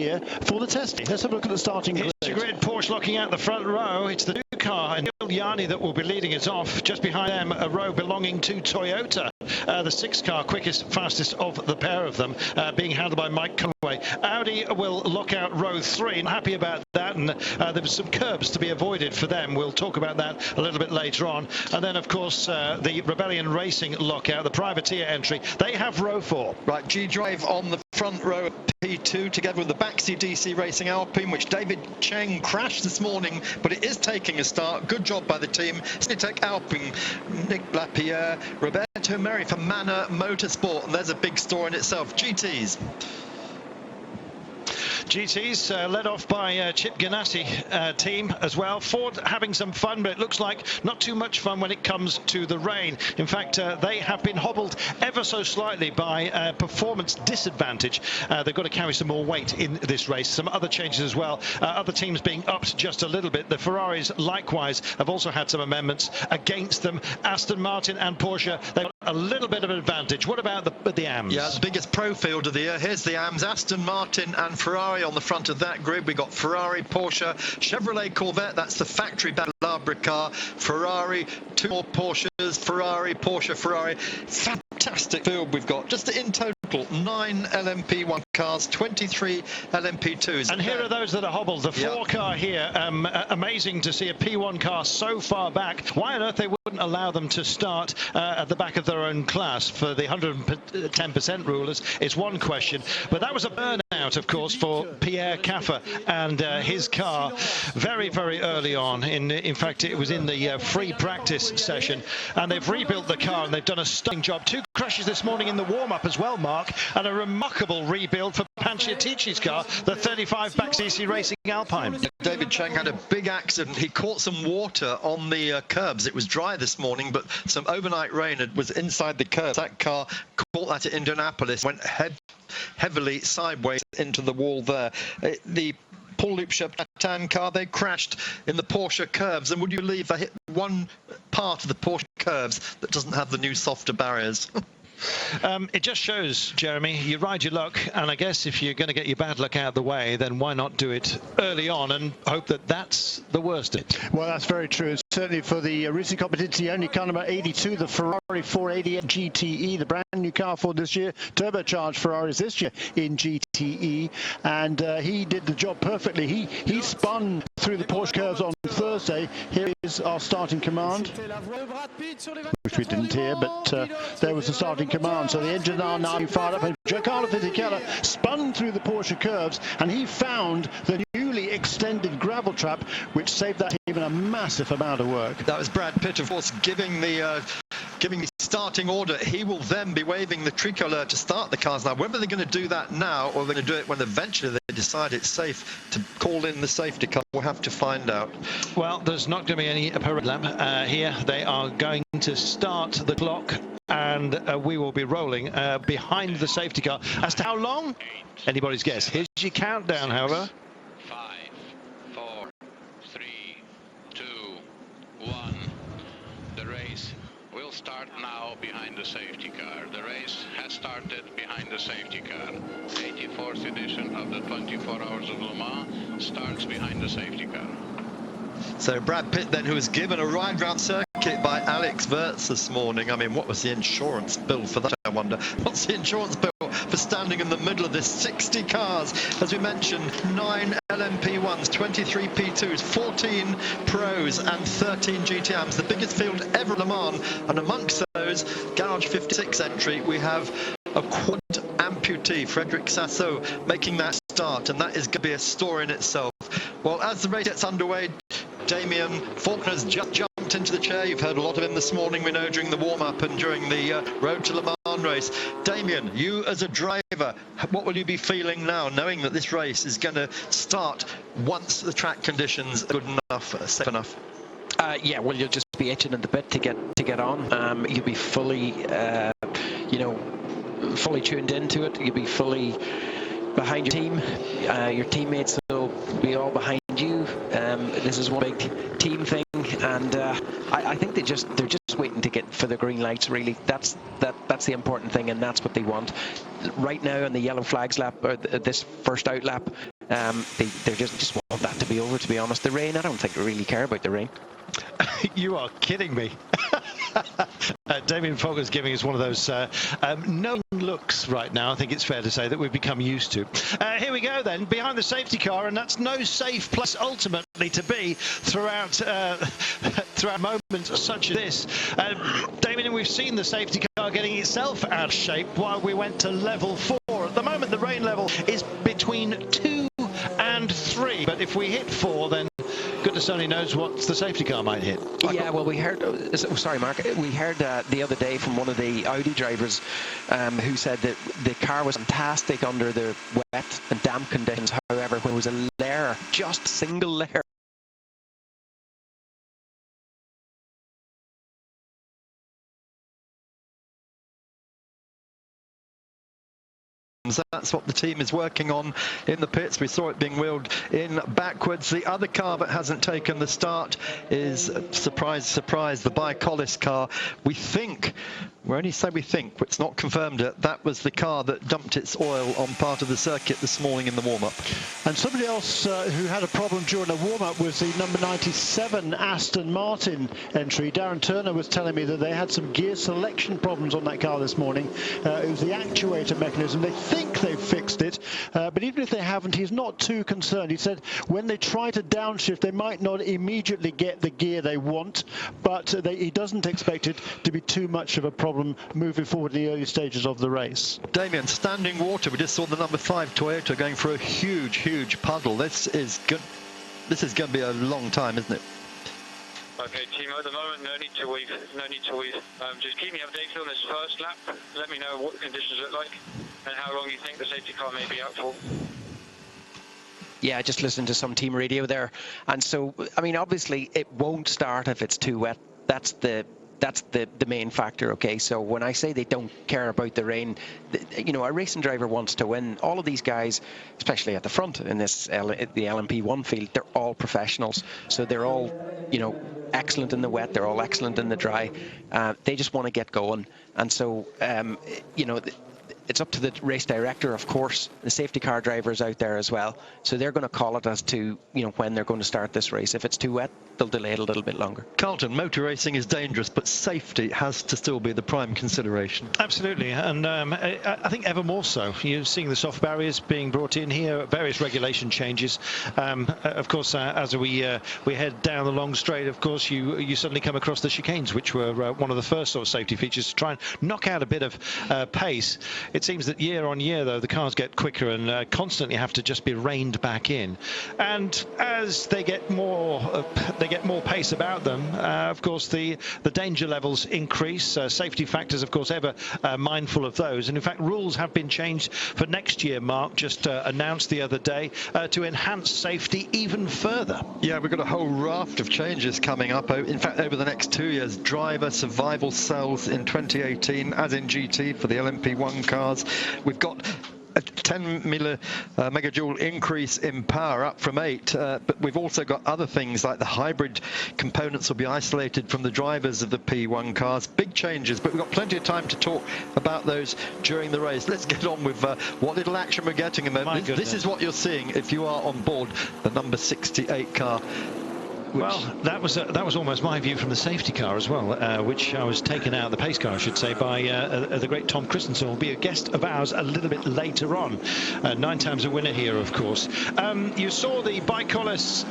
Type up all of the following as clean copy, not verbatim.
here for the testing. Let's have a look at the starting grid. Porsche locking out the front row. It's the new car, and Neel Jani that will be leading it off. Just behind them, a row belonging to Toyota. The 6 car, quickest, fastest of the pair of them, being handled by Mike Conway. Audi will lock out row 3. Not happy about that, and there was some curbs to be avoided for them. We'll talk about that a little bit later on. And then, of course, the Rebellion Racing lockout, the privateer entry. They have row 4. Right, G-Drive on the front row of P2, together with the backseat DC Racing Alpine, which David Cheng crashed this morning, but it is taking a start. Good job by the team. Cinetec Alpine, Nick Lapierre, Roberto Meri for Manor Motorsport, and there's a big store in itself. GTs led off by Chip Ganassi team as well. Ford having some fun, but it looks like not too much fun when it comes to the rain. In fact, they have been hobbled ever so slightly by performance disadvantage. They've got to carry some more weight in this race. Some other changes as well. Other teams being upped just a little bit. The Ferraris likewise have also had some amendments against them. Aston Martin and Porsche, they've got a little bit of an advantage. What about the AMs? Yeah, the biggest pro field of the year. Here's the AMs, Aston Martin and Ferrari on the front of that grid. We got Ferrari, Porsche, Chevrolet Corvette, that's the factory Labra car, Ferrari, 2 more Porsches, Ferrari, Porsche, Ferrari. Fantastic field we've got. Just in total, 9 LMP1 cars, 23 LMP2s. And here are those that are hobbled. The 4 car here, amazing to see a P1 car so far back. Why on earth they wouldn't allow them to start at the back of their own class for the 110% rulers is one question. But that was a burnout, of course, for Pierre Caffer and his car very, very early on. In fact, it was in the free practice session, and they've rebuilt the car and they've done a stunning job. 2 crashes this morning in the warm-up as well, Mark, and a remarkable rebuild for Panciatichi's car, the 35 back CC Racing Alpine. David Cheng had a big accident. He caught some water on the curbs. It was dry this morning, but some overnight rain was inside the curbs. That car caught that at Indianapolis, went heavily sideways into the wall there. The Paul-Loup Chatin car, they crashed in the Porsche curves, and would you believe they hit one part of the Porsche curves that doesn't have the new softer barriers? It just shows, Jeremy, you ride your luck, and I guess if you're going to get your bad luck out of the way, then why not do it early on and hope that that's the worst of it? Well, that's very true. Certainly for the recent competition, only car number 82, the Ferrari 488 GTE, the brand new car for this year, turbocharged Ferraris this year in GTE, and he did the job perfectly. He spun through the Porsche curves on Thursday. Here is our starting command, which we didn't hear, but there was the starting command. So the engines are now fired up, and Giancarlo Fisichella spun through the Porsche curves, and he found the newly extended gravel trap, which saved that even a massive amount of work. That was Brad Pitt, of course, giving the starting order. He will then be waving the tricolour to start the cars. Now, whether they're going to do that now or they're going to do it when eventually they decide it's safe to call in the safety car, we'll have to find out. Well, there's not going to be any apparent lap here. They are going to start the clock, and we will be rolling behind the safety car. As to how long, anybody's guess. Here's your countdown, however. 5, 4, 3, 2, 1. The race will start now behind the safety car. The race has started behind the safety car. 84th edition of the 24 Hours of Le Mans starts behind the safety car. So Brad Pitt then, who was given a ride round circuit by Alex Wirtz this morning. I mean, what was the insurance bill for that, I wonder? What's the insurance bill for standing in the middle of this? 60 cars, as we mentioned, 9 LMP1s, 23 P2s, 14 Pros and 13 GTMs, the biggest field ever at Le Mans. And amongst those, Garage 56 entry, we have a quad amputee, Frederic Sasso, making that start, and that is going to be a story in itself. Well, as the race gets underway, Damien Faulkner's just jumped into the chair. You've heard a lot of him this morning, we know, during the warm-up and during the Road to Le Mans race. Damien, you as a driver, what will you be feeling now, knowing that this race is going to start once the track conditions are good enough, safe enough? Yeah, well, you'll just be itching at the bit to get on. You'll be fully, fully tuned into it. You'll be fully behind your team. Your teammates will be all behind you. This is one big team thing, and I think they're just waiting to get for the green lights. Really, that's the important thing, and that's what they want right now. On the yellow flags lap, or this first out lap, They just want that to be over, to be honest. The rain, I don't think they really care about the rain. You are kidding me. Damien Fogler's giving us one of those knowing looks right now. I think it's fair to say that we've become used to. Here we go then, behind the safety car, and that's no safe place ultimately to be throughout throughout moments such as this. Damien, we've seen the safety car getting itself out of shape while we went to level 4. At the moment, the rain level is between 2 and 3, but if we hit 4, then goodness only knows what the safety car might hit. Yeah, well, we heard, sorry Mark, we heard the other day from one of the Audi drivers who said that the car was fantastic under the wet and damp conditions. However, when it was a layer, just single layer, that's what the team is working on in the pits. We saw it being wheeled in backwards. The other car that hasn't taken the start is, surprise, surprise, the Bicolis car. We only say we think, but it's not confirmed yet. That was the car that dumped its oil on part of the circuit this morning in the warm-up. And somebody else who had a problem during the warm-up was the number 97 Aston Martin entry. Darren Turner was telling me that they had some gear selection problems on that car this morning. It was the actuator mechanism. They think they've fixed it, but even if they haven't, he's not too concerned. He said when they try to downshift, they might not immediately get the gear they want, but he doesn't expect it to be too much of a problem moving forward in the early stages of the race. Damien, standing water. We just saw the number 5 Toyota going for a huge puddle. This is good. This is going to be a long time, isn't it? Okay, team, at the moment, no need to weave. Just keep me updated on this first lap. Let me know what the conditions look like and how long you think the safety car may be out for. Yeah, just listening to some team radio there. And so, I mean, obviously, it won't start if it's too wet. That's the main factor, okay? So when I say they don't care about the rain, you know, a racing driver wants to win. All of these guys, especially at the front in this the LMP1 field, they're all professionals. So they're all, you know, excellent in the wet. They're all excellent in the dry. They just want to get going. And so, you know, it's up to the race director, of course, the safety car drivers out there as well. So they're going to call it as to, you know, when they're going to start this race. If it's too wet, they'll delay it a little bit longer. Carlton, motor racing is dangerous, but safety has to still be the prime consideration. Absolutely, and I think ever more so. You're seeing the soft barriers being brought in here, various regulation changes. Of course, as we head down the long straight, of course, you suddenly come across the chicanes, which were one of the first sort of safety features to try and knock out a bit of pace. It seems that year on year, though, the cars get quicker and constantly have to just be reined back in. And as they get more pace about them, of course, the danger levels increase. Safety factors, of course, ever mindful of those. And in fact, rules have been changed for next year. Mark just announced the other day to enhance safety even further. Yeah, we've got a whole raft of changes coming up. In fact, over the next 2 years, driver survival cells in 2018, as in GT for the LMP1 cars. We've got a 10 megajoule increase in power, up from 8, but we've also got other things like the hybrid components will be isolated from the drivers of the P1 cars. Big changes, but we've got plenty of time to talk about those during the race. Let's get on with what little action we're getting in the moment. This is what you're seeing if you are on board the number 68 car. Well, that was almost my view from the safety car as well, which I was taken out, the pace car, I should say, by the great Tom Christensen, will be a guest of ours a little bit later on. 9 times a winner here, of course. You saw the Bicolis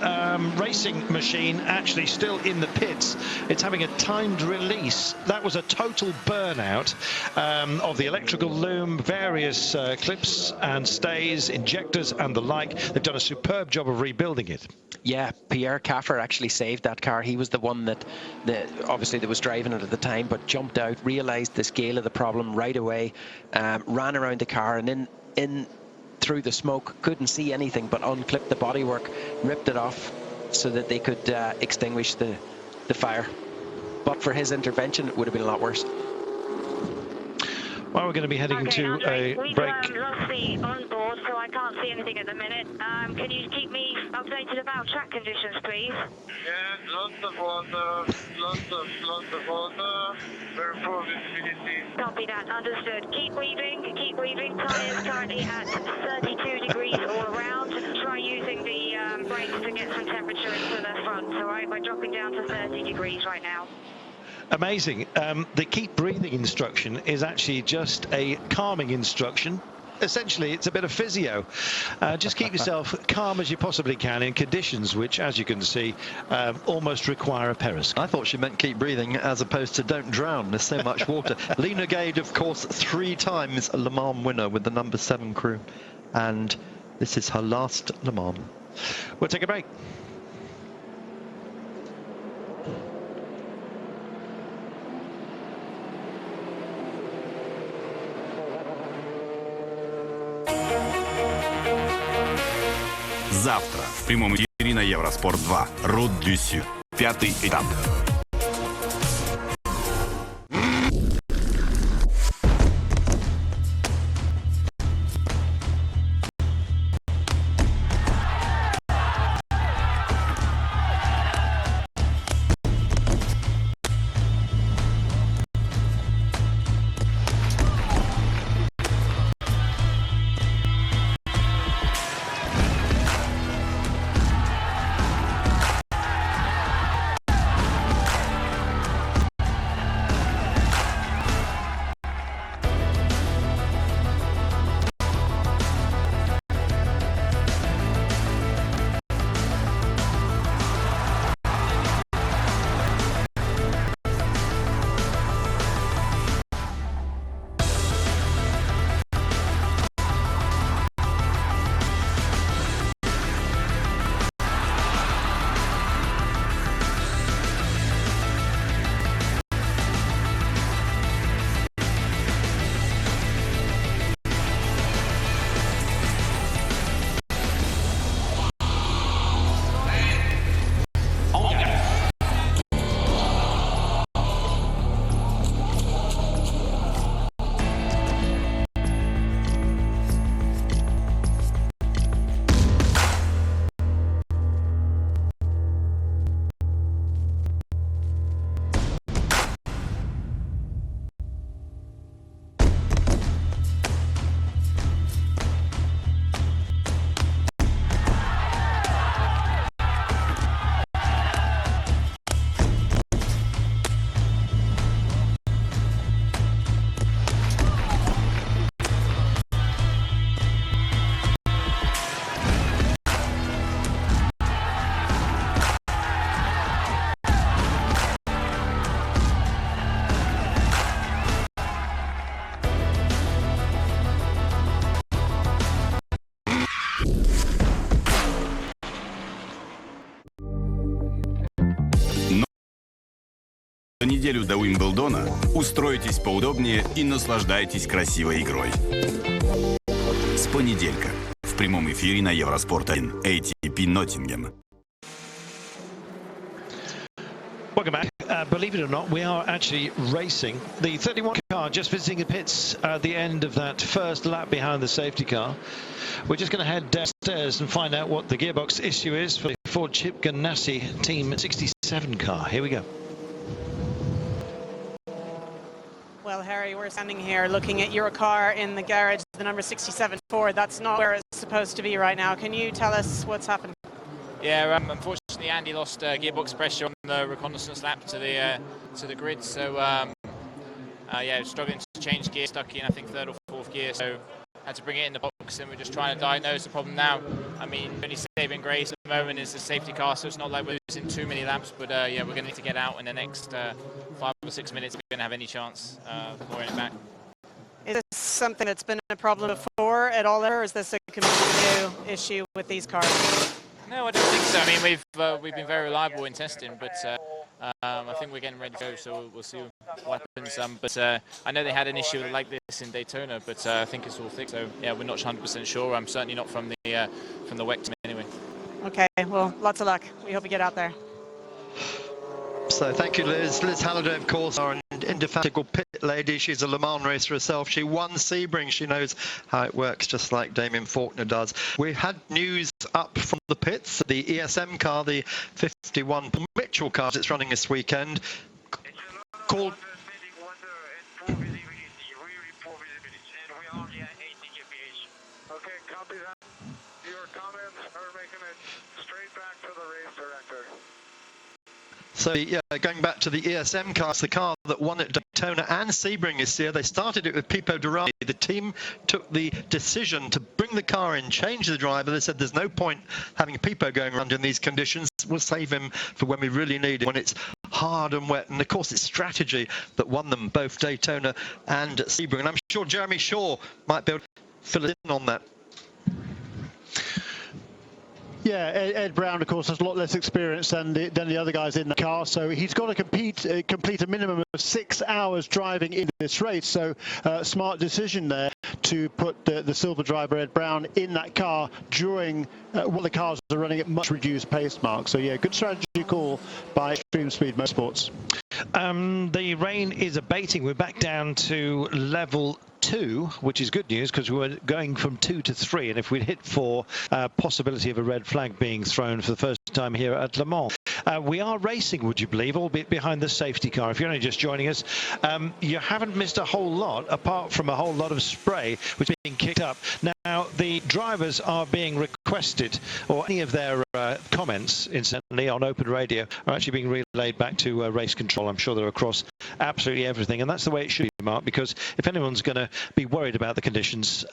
racing machine actually still in the pits. It's having a timed release. That was a total burnout of the electrical loom, various clips and stays, injectors and the like. They've done a superb job of rebuilding it. Yeah, Pierre Caffer actually saved that car. He was the one that obviously that was driving it at the time, but jumped out, realized the scale of the problem right away, ran around the car and in through the smoke, couldn't see anything but unclipped the bodywork, ripped it off so that they could extinguish the fire. But for his intervention, it would have been a lot worse. Well, we're going to be heading to a break. We've lost the onboard, so I can't see anything at the minute. Can you keep me updated about track conditions, please? Yeah, lots of water, lots of water. Very poor visibility. Copy that, understood. Keep weaving, keep weaving. Tyres currently at 32 degrees all around. Try some brakes to get some temperature into the front, all right? We're dropping down to 30 degrees right now. Amazing. The keep breathing instruction is actually just a calming instruction. Essentially, it's a bit of physio. Just keep yourself calm as you possibly can in conditions which, as you can see, almost require a periscope. I thought she meant keep breathing as opposed to don't drown. There's so much water. Lena Gade, of course, 3 times Le Mans winner with the number 7 crew. And this is her last Le Mans. We'll take a break. Завтра в прямом эфире на Евроспорт 2. Route du Sud. 5-й этап. За неделю до Уимблдона устройтесь поудобнее и наслаждайтесь красивой игрой. С понеделька в прямом эфире на Евроспорт 1 ATP Ноттингем. Welcome back. Believe it or not, we are actually racing. The 31 car just visiting the pits at the end of that first lap behind the safety car. We're just going to head downstairs and find out what the gearbox issue is for the Ford Chip Ganassi Team 67 car. Here we go. Well, Harry, we're standing here looking at your car in the garage, the number 67 Ford. That's not where it's supposed to be right now. Can you tell us what's happened? Yeah, unfortunately, Andy lost gearbox pressure on the reconnaissance lap to the grid. So, yeah, struggling to change gear, stuck in, I think, 3rd or 4th gear. So, had to bring it in the box, and we're just trying to diagnose the problem now. I mean, only saving grace at the moment is the safety car, so it's not like we're losing too many laps. But, yeah, we're going to need to get out in the next 5 or 6 minutes if we're going to have any chance of pouring it back. Is this something that's been a problem before at all, or is this a completely new issue with these cars? No, I don't think so. I mean, we've been very reliable in testing, but I think we're getting ready to go, so we'll see what happens. But I know they had an issue like this in Daytona, but I think it's all fixed. So yeah, we're not 100% sure. I'm certainly not from the WEC team anyway. Okay, well, lots of luck. We hope you get out there. So thank you, Liz. Liz Halliday, of course, our indefatigable pit lady. She's a Le Mans racer herself. She won Sebring. She knows how it works, just like Damien Faulkner does. We had news up from the pits. The ESM car, the 51 Mitchell car that's running this weekend, called... Okay, copy that. Your comments are making it straight So yeah, going back to the ESM car, it's the car that won at Daytona and Sebring this year. They started it with Pipo Derani. The team took the decision to bring the car in, change the driver. They said there's no point having Pipo going around in these conditions. We'll save him for when we really need him, when it's hard and wet. And of course, it's strategy that won them both Daytona and Sebring. And I'm sure Jeremy Shaw might be able to fill in on that. Yeah, Ed Brown, of course, has a lot less experience than the other guys in the car, so he's got to complete a minimum of 6 hours driving in this race. So smart decision there to put the silver driver Ed Brown in that car during while the cars are running at much reduced pace, Mark. So yeah, good strategy call by Extreme Speed Motorsports. The rain is abating. We're back down to level 2, which is good news because we were going from 2 to 3, and if we'd hit 4, possibility of a red flag being thrown for the first time here at Le Mans. We are racing, would you believe, albeit behind the safety car. If you're only just joining us, you haven't missed a whole lot, apart from a whole lot of spray which is being kicked up. Now, the drivers are being requested, or any of their comments, incidentally, on open radio, are actually being relayed back to race control. I'm sure they're across absolutely everything, and that's the way it should be, Mark, because if anyone's going to be worried about the conditions,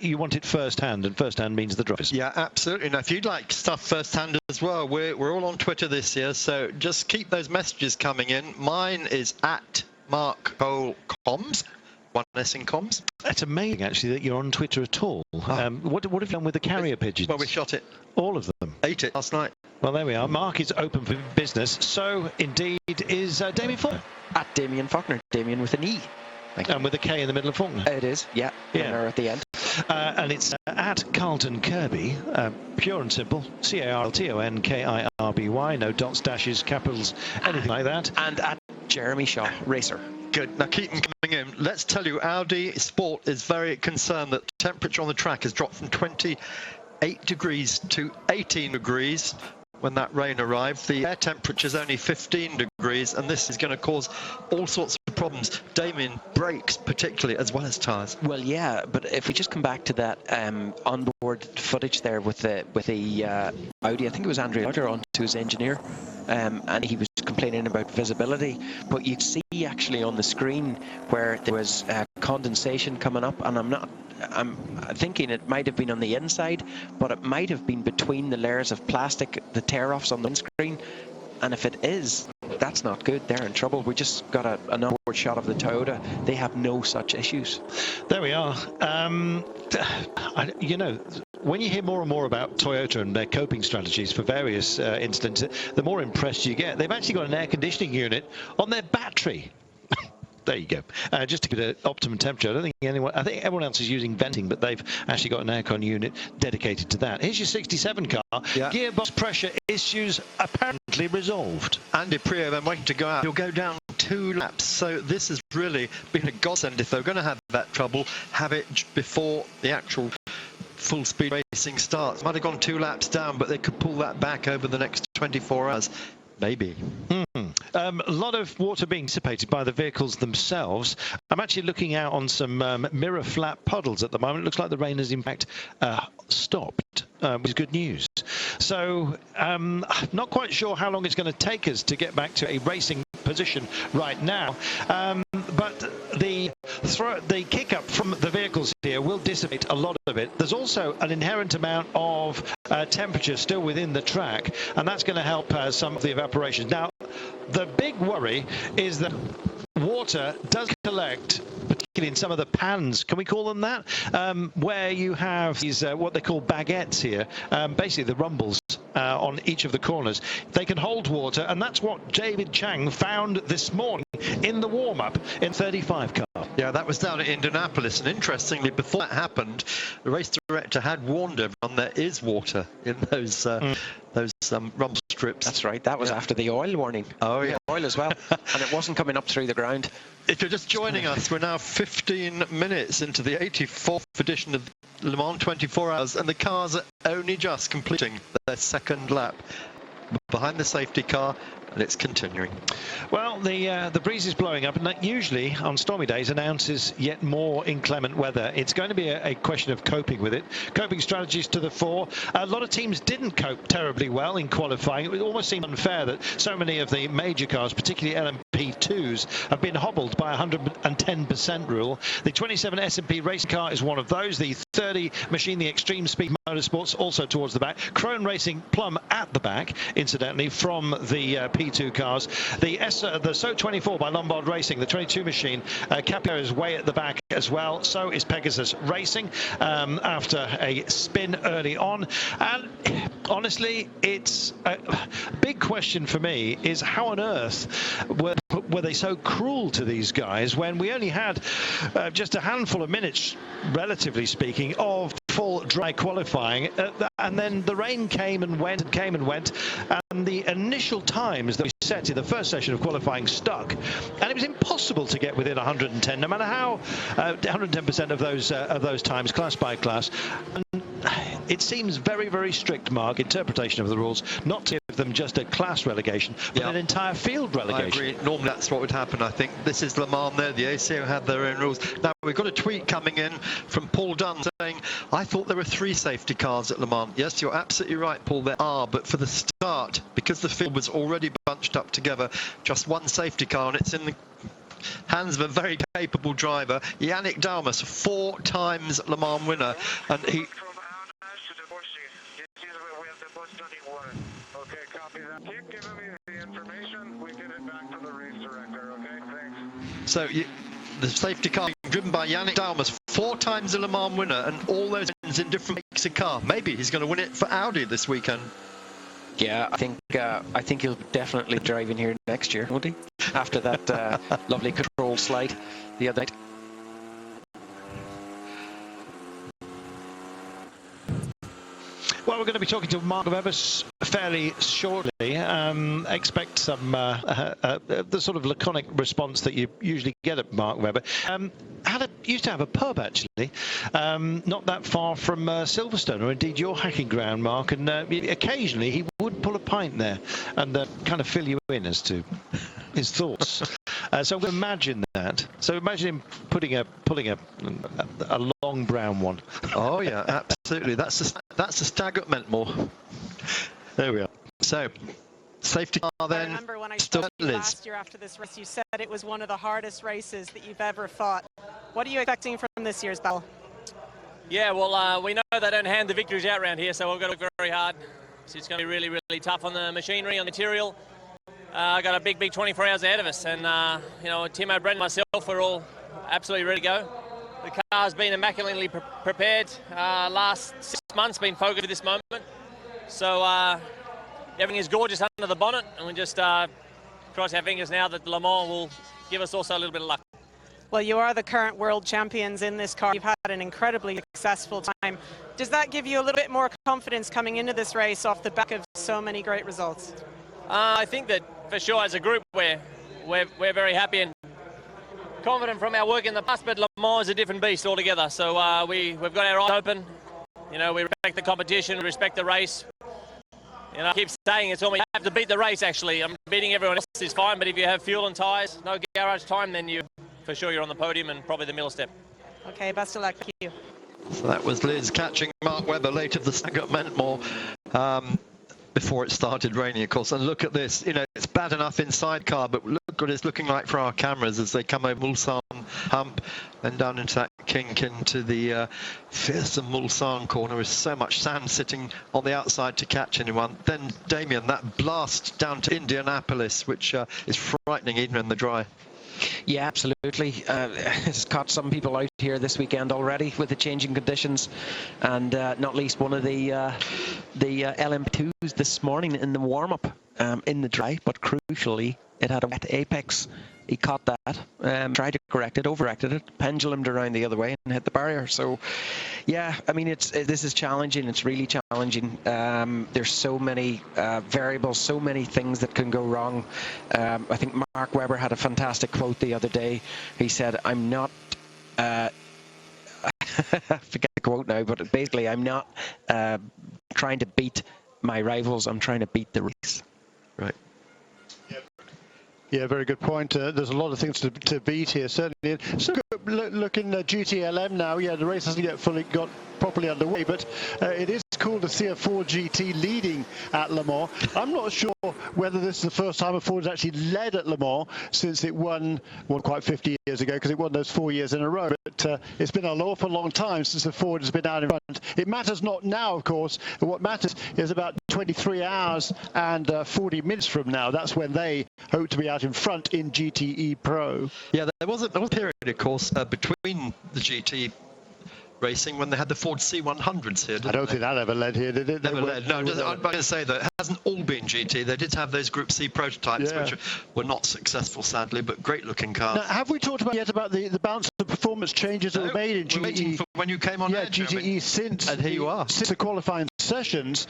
you want it first-hand, and first-hand means the drivers. Yeah, absolutely. Now, if you'd like stuff first-hand as well, we're all on Twitter this year, so just keep those messages coming in. Mine is at Mark Cole Comms. One S in comms. It's amazing, actually, that you're on Twitter at all. What have you done with the carrier pigeons? Well, we shot it. All of them? Ate it last night. Well, there we are. Mark is open for business. So, indeed, is Damien Faulkner. At Damien Faulkner. Damien with an E. And with a K in the middle of Faulkner. It is, yeah. At the end. And it's at Carlton Kirby, pure and simple, CARLTONKIRBY, no dots, dashes, capitals, anything like that. And at Jeremy Shaw, racer. Good. Now keep them coming in. Let's tell you, Audi Sport is very concerned that temperature on the track has dropped from 28 degrees to 18 degrees. When that rain arrived, the air temperature is only 15 degrees, and this is going to cause all sorts of problems. Damien, brakes particularly, as well as tyres. Well, yeah, but if we just come back to that onboard footage there with the Audi, I think it was Andrew Lauder on to his engineer, and he was complaining about visibility, but you'd see actually on the screen where there was condensation coming up, and I'm thinking it might have been on the inside, but it might have been between the layers of plastic, the tear-offs on the windscreen, and if it is, that's not good. They're in trouble. We just got an onboard shot of the Toyota. They have no such issues. There we are. You know, when you hear more and more about Toyota and their coping strategies for various incidents, the more impressed you get. They've actually got an air conditioning unit on their battery. There you go. Just to get an optimum temperature. I think everyone else is using venting, but they've actually got an aircon unit dedicated to that. Here's your 67 car. Yeah. Gearbox pressure issues apparently resolved. Andy Prio, then waiting to go out. He'll go down 2 laps. So this has really been a godsend. If they're going to have that trouble, have it before the actual full speed racing starts. Might have gone 2 laps down, but they could pull that back over the next 24 hours. Maybe. A lot of water being dissipated by the vehicles themselves. I'm actually looking out on some mirror flat puddles at the moment. It looks like the rain has in fact stopped, which is good news. So not quite sure how long it's going to take us to get back to a racing position right now. But the kick up from the vehicles here will dissipate a lot of it. There's also an inherent amount of temperature still within the track, and that's going to help some of the evaporation. Now, the big worry is that water does collect, particularly in some of the pans, can we call them that, where you have these what they call baguettes here, basically the rumbles on each of the corners. They can hold water, and that's what David Chang found this morning in the warm-up in 35 car. Yeah, that was down at Indianapolis, and interestingly, before that happened, the race director had warned everyone there is water in those rumble strips. That's right. That was after the oil warning. Oh, yeah. Oil as well. And it wasn't coming up through the ground. If you're just joining us, we're now 15 minutes into the 84th edition of Le Mans 24 Hours, and the cars are only just completing their second lap. Behind the safety car, and it's continuing. Well, the breeze is blowing up, and that usually on stormy days announces yet more inclement weather. It's going to be a question of coping with it. Coping strategies to the fore. A lot of teams didn't cope terribly well in qualifying. It almost seemed unfair that so many of the major cars, particularly LMP2s, have been hobbled by 110% rule. The 27 S&P racing car is one of those. The 30 machine, the Extreme Speed Motorsports, also towards the back. Krone Racing Plum at the back, incidentally, from the P2 cars. The SO 24 by Lombard Racing, the 22 machine, Capio is way at the back as well. So is Pegasus Racing after a spin early on. And honestly, it's a big question for me is how on earth were they so cruel to these guys when we only had just a handful of minutes, relatively speaking, of full dry qualifying, and then the rain came and went and came and went, and the initial times that we set in the first session of qualifying stuck, and it was impossible to get within 110, no matter how 110% of those times, class by class. And it seems very, very strict, Mark, interpretation of the rules, not to give them just a class relegation, but an entire field relegation. I agree. Normally that's what would happen. I think this is Le Mans there. The ACO have their own rules. Now, we've got a tweet coming in from Paul Dunn saying, I thought there were 3 safety cars at Le Mans. Yes, you're absolutely right, Paul, there are, but for the start, because the field was already bunched up together, just 1 safety car, and it's in the hands of a very capable driver, Yannick Dalmas, 4 times Le Mans winner, and he... So the safety car driven by Yannick Dalmas, 4 times a Le Mans winner, and all those wins in different makes of car. Maybe he's going to win it for Audi this weekend. Yeah, I think he'll definitely drive in here next year, won't he? After that lovely control slide the other night. Well, we're going to be talking to Mark Webber fairly shortly. Expect some the sort of laconic response that you usually get at Mark Webber. Used to have a pub, actually, not that far from Silverstone, or indeed your hacking ground, Mark, and occasionally he would pull a pint there and kind of fill you in as to his thoughts. So I'm going to imagine that. So imagine him pulling a long brown one. Oh yeah, absolutely. That's a stag up Mentmore. There we are. So safety car then. I remember when I spoke to you last year after this race, you said it was one of the hardest races that you've ever fought. What are you expecting from this year's battle? Yeah, well, we know they don't hand the victories out around here, so we've got to work very hard. So it's going to be really, really tough on the machinery, on the material. I've got a big 24 hours ahead of us, and you know, Timo, Brent, and myself, we're all absolutely ready to go. The car's been immaculately prepared. Last 6 months been focused at this moment, so everything is gorgeous under the bonnet, and we just cross our fingers now that Le Mans will give us also a little bit of luck. Well, you are the current world champions in this car. You've had an incredibly successful time. Does that give you a little bit more confidence coming into this race off the back of so many great results? I think that for sure as a group we're very happy and confident from our work in the past, but Le Mans is a different beast altogether. So we've got our eyes open. You know, we respect the competition, we respect the race. You know, I keep saying it's almost you have to beat the race actually. Beating everyone else is fine, but if you have fuel and tyres, no garage time, then for sure you're on the podium and probably the middle step. Okay, best of luck. Thank you. So that was Liz catching Mark Webber late of the stag up Mentmore. Before it started raining, of course. And look at this, you know, it's bad enough inside car, but look what it's looking like for our cameras as they come over Mulsanne hump, then down into that kink into the fearsome Mulsanne corner with so much sand sitting on the outside to catch anyone. Then Damien, that blast down to Indianapolis, which is frightening even in the dry. Yeah, absolutely. It's caught some people out here this weekend already with the changing conditions, and not least one of the LM2s this morning in the warm-up in the dry, but crucially it had a wet apex. He caught that, tried to correct it, overacted it, pendulumed around the other way and hit the barrier. So yeah, I mean, this is challenging. It's really challenging. There's so many variables, so many things that can go wrong. I think Mark Webber had a fantastic quote the other day. He said, I'm not I forget the quote now, but basically I'm not trying to beat my rivals, I'm trying to beat the race. Right. Yeah, very good point. There's a lot of things to beat here, certainly. So looking at GTLM now, yeah, the race hasn't yet got properly underway, but it is cool to see a Ford GT leading at Le Mans. I'm not sure whether this is the first time a Ford has actually led at Le Mans since it won quite 50 years ago, because it won those 4 years in a row. But it's been an awful long time since the Ford has been out in front. It matters not now, of course. What matters is about 23 hours and 40 minutes from now. That's when they hope to be out in front in GTE Pro. Yeah, there was a period, of course, between the GT racing when they had the Ford C100s here. I don't think that ever led here, did it? Never led. No, I'm going to say that it hasn't all been GT. They did have those Group C prototypes, which were not successful, sadly, but great-looking cars. Now, have we talked about the balance of performance changes that were made in GTE? Waiting for when you came on air, GTE since and here you are. Since the qualifying sessions,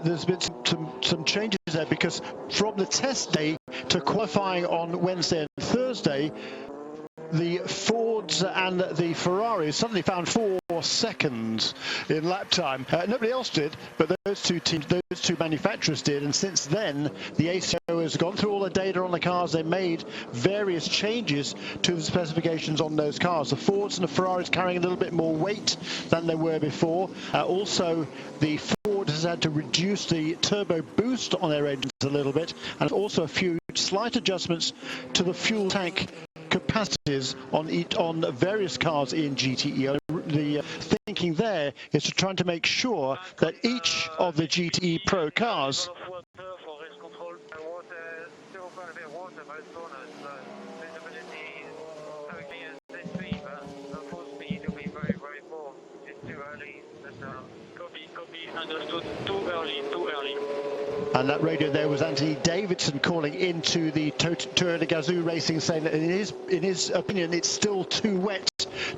there's been some changes there, because from the test day to qualifying on Wednesday and Thursday, the Fords and the Ferraris suddenly found 4 seconds in lap time. Nobody else did, but those two manufacturers did. And since then, the ACO has gone through all the data on the cars. They made various changes to the specifications on those cars. The Fords and the Ferraris carrying a little bit more weight than they were before. Also, the Ford has had to reduce the turbo boost on their engines a little bit, and also a few slight adjustments to the fuel tank capacities on various cars in GTE. The thinking there is to try to make sure that each of the GTE Pro cars understood. Too early. And that radio there was Anthony Davidson calling into the Toyota Gazoo Racing, saying that in his opinion, it's still too wet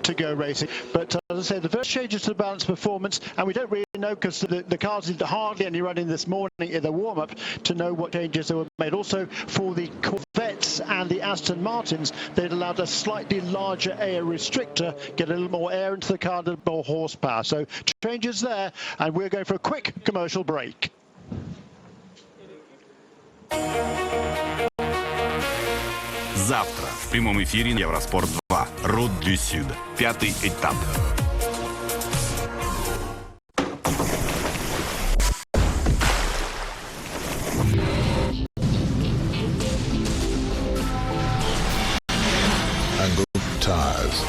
to go racing. But as I say, the first changes to the balance performance, and we don't really know, because the cars did hardly any running this morning in the warm-up to know what changes they were made. Also, for the Corvettes and the Aston Martins, they'd allowed a slightly larger air restrictor, get a little more air into the car, a little more horsepower. So changes there, and we're going for a quick commercial break. Завтра в прямом эфире на Евроспорт 2. Route du Sud. 5-й этап. Angle tires.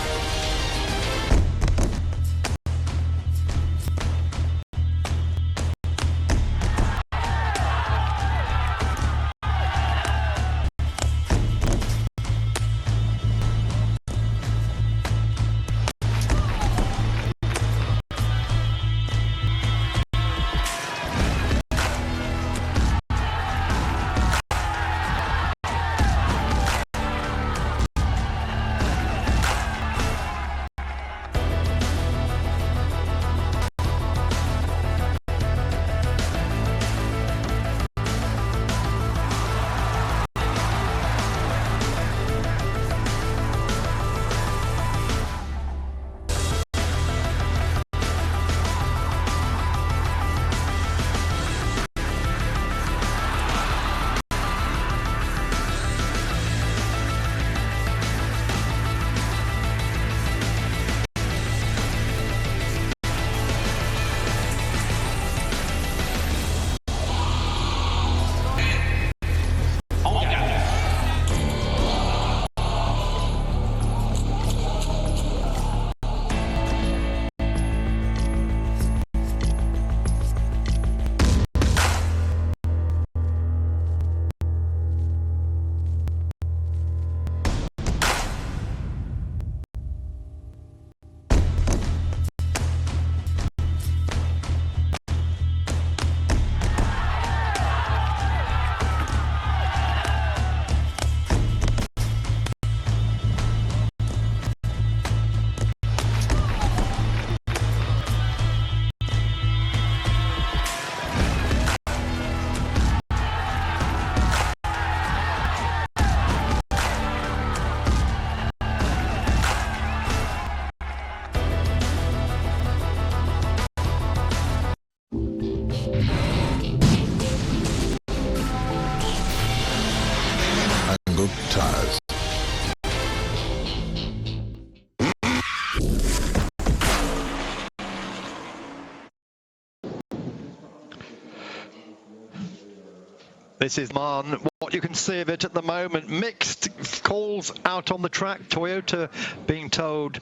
This is Man. What you can see of it at the moment, mixed calls out on the track. Toyota being told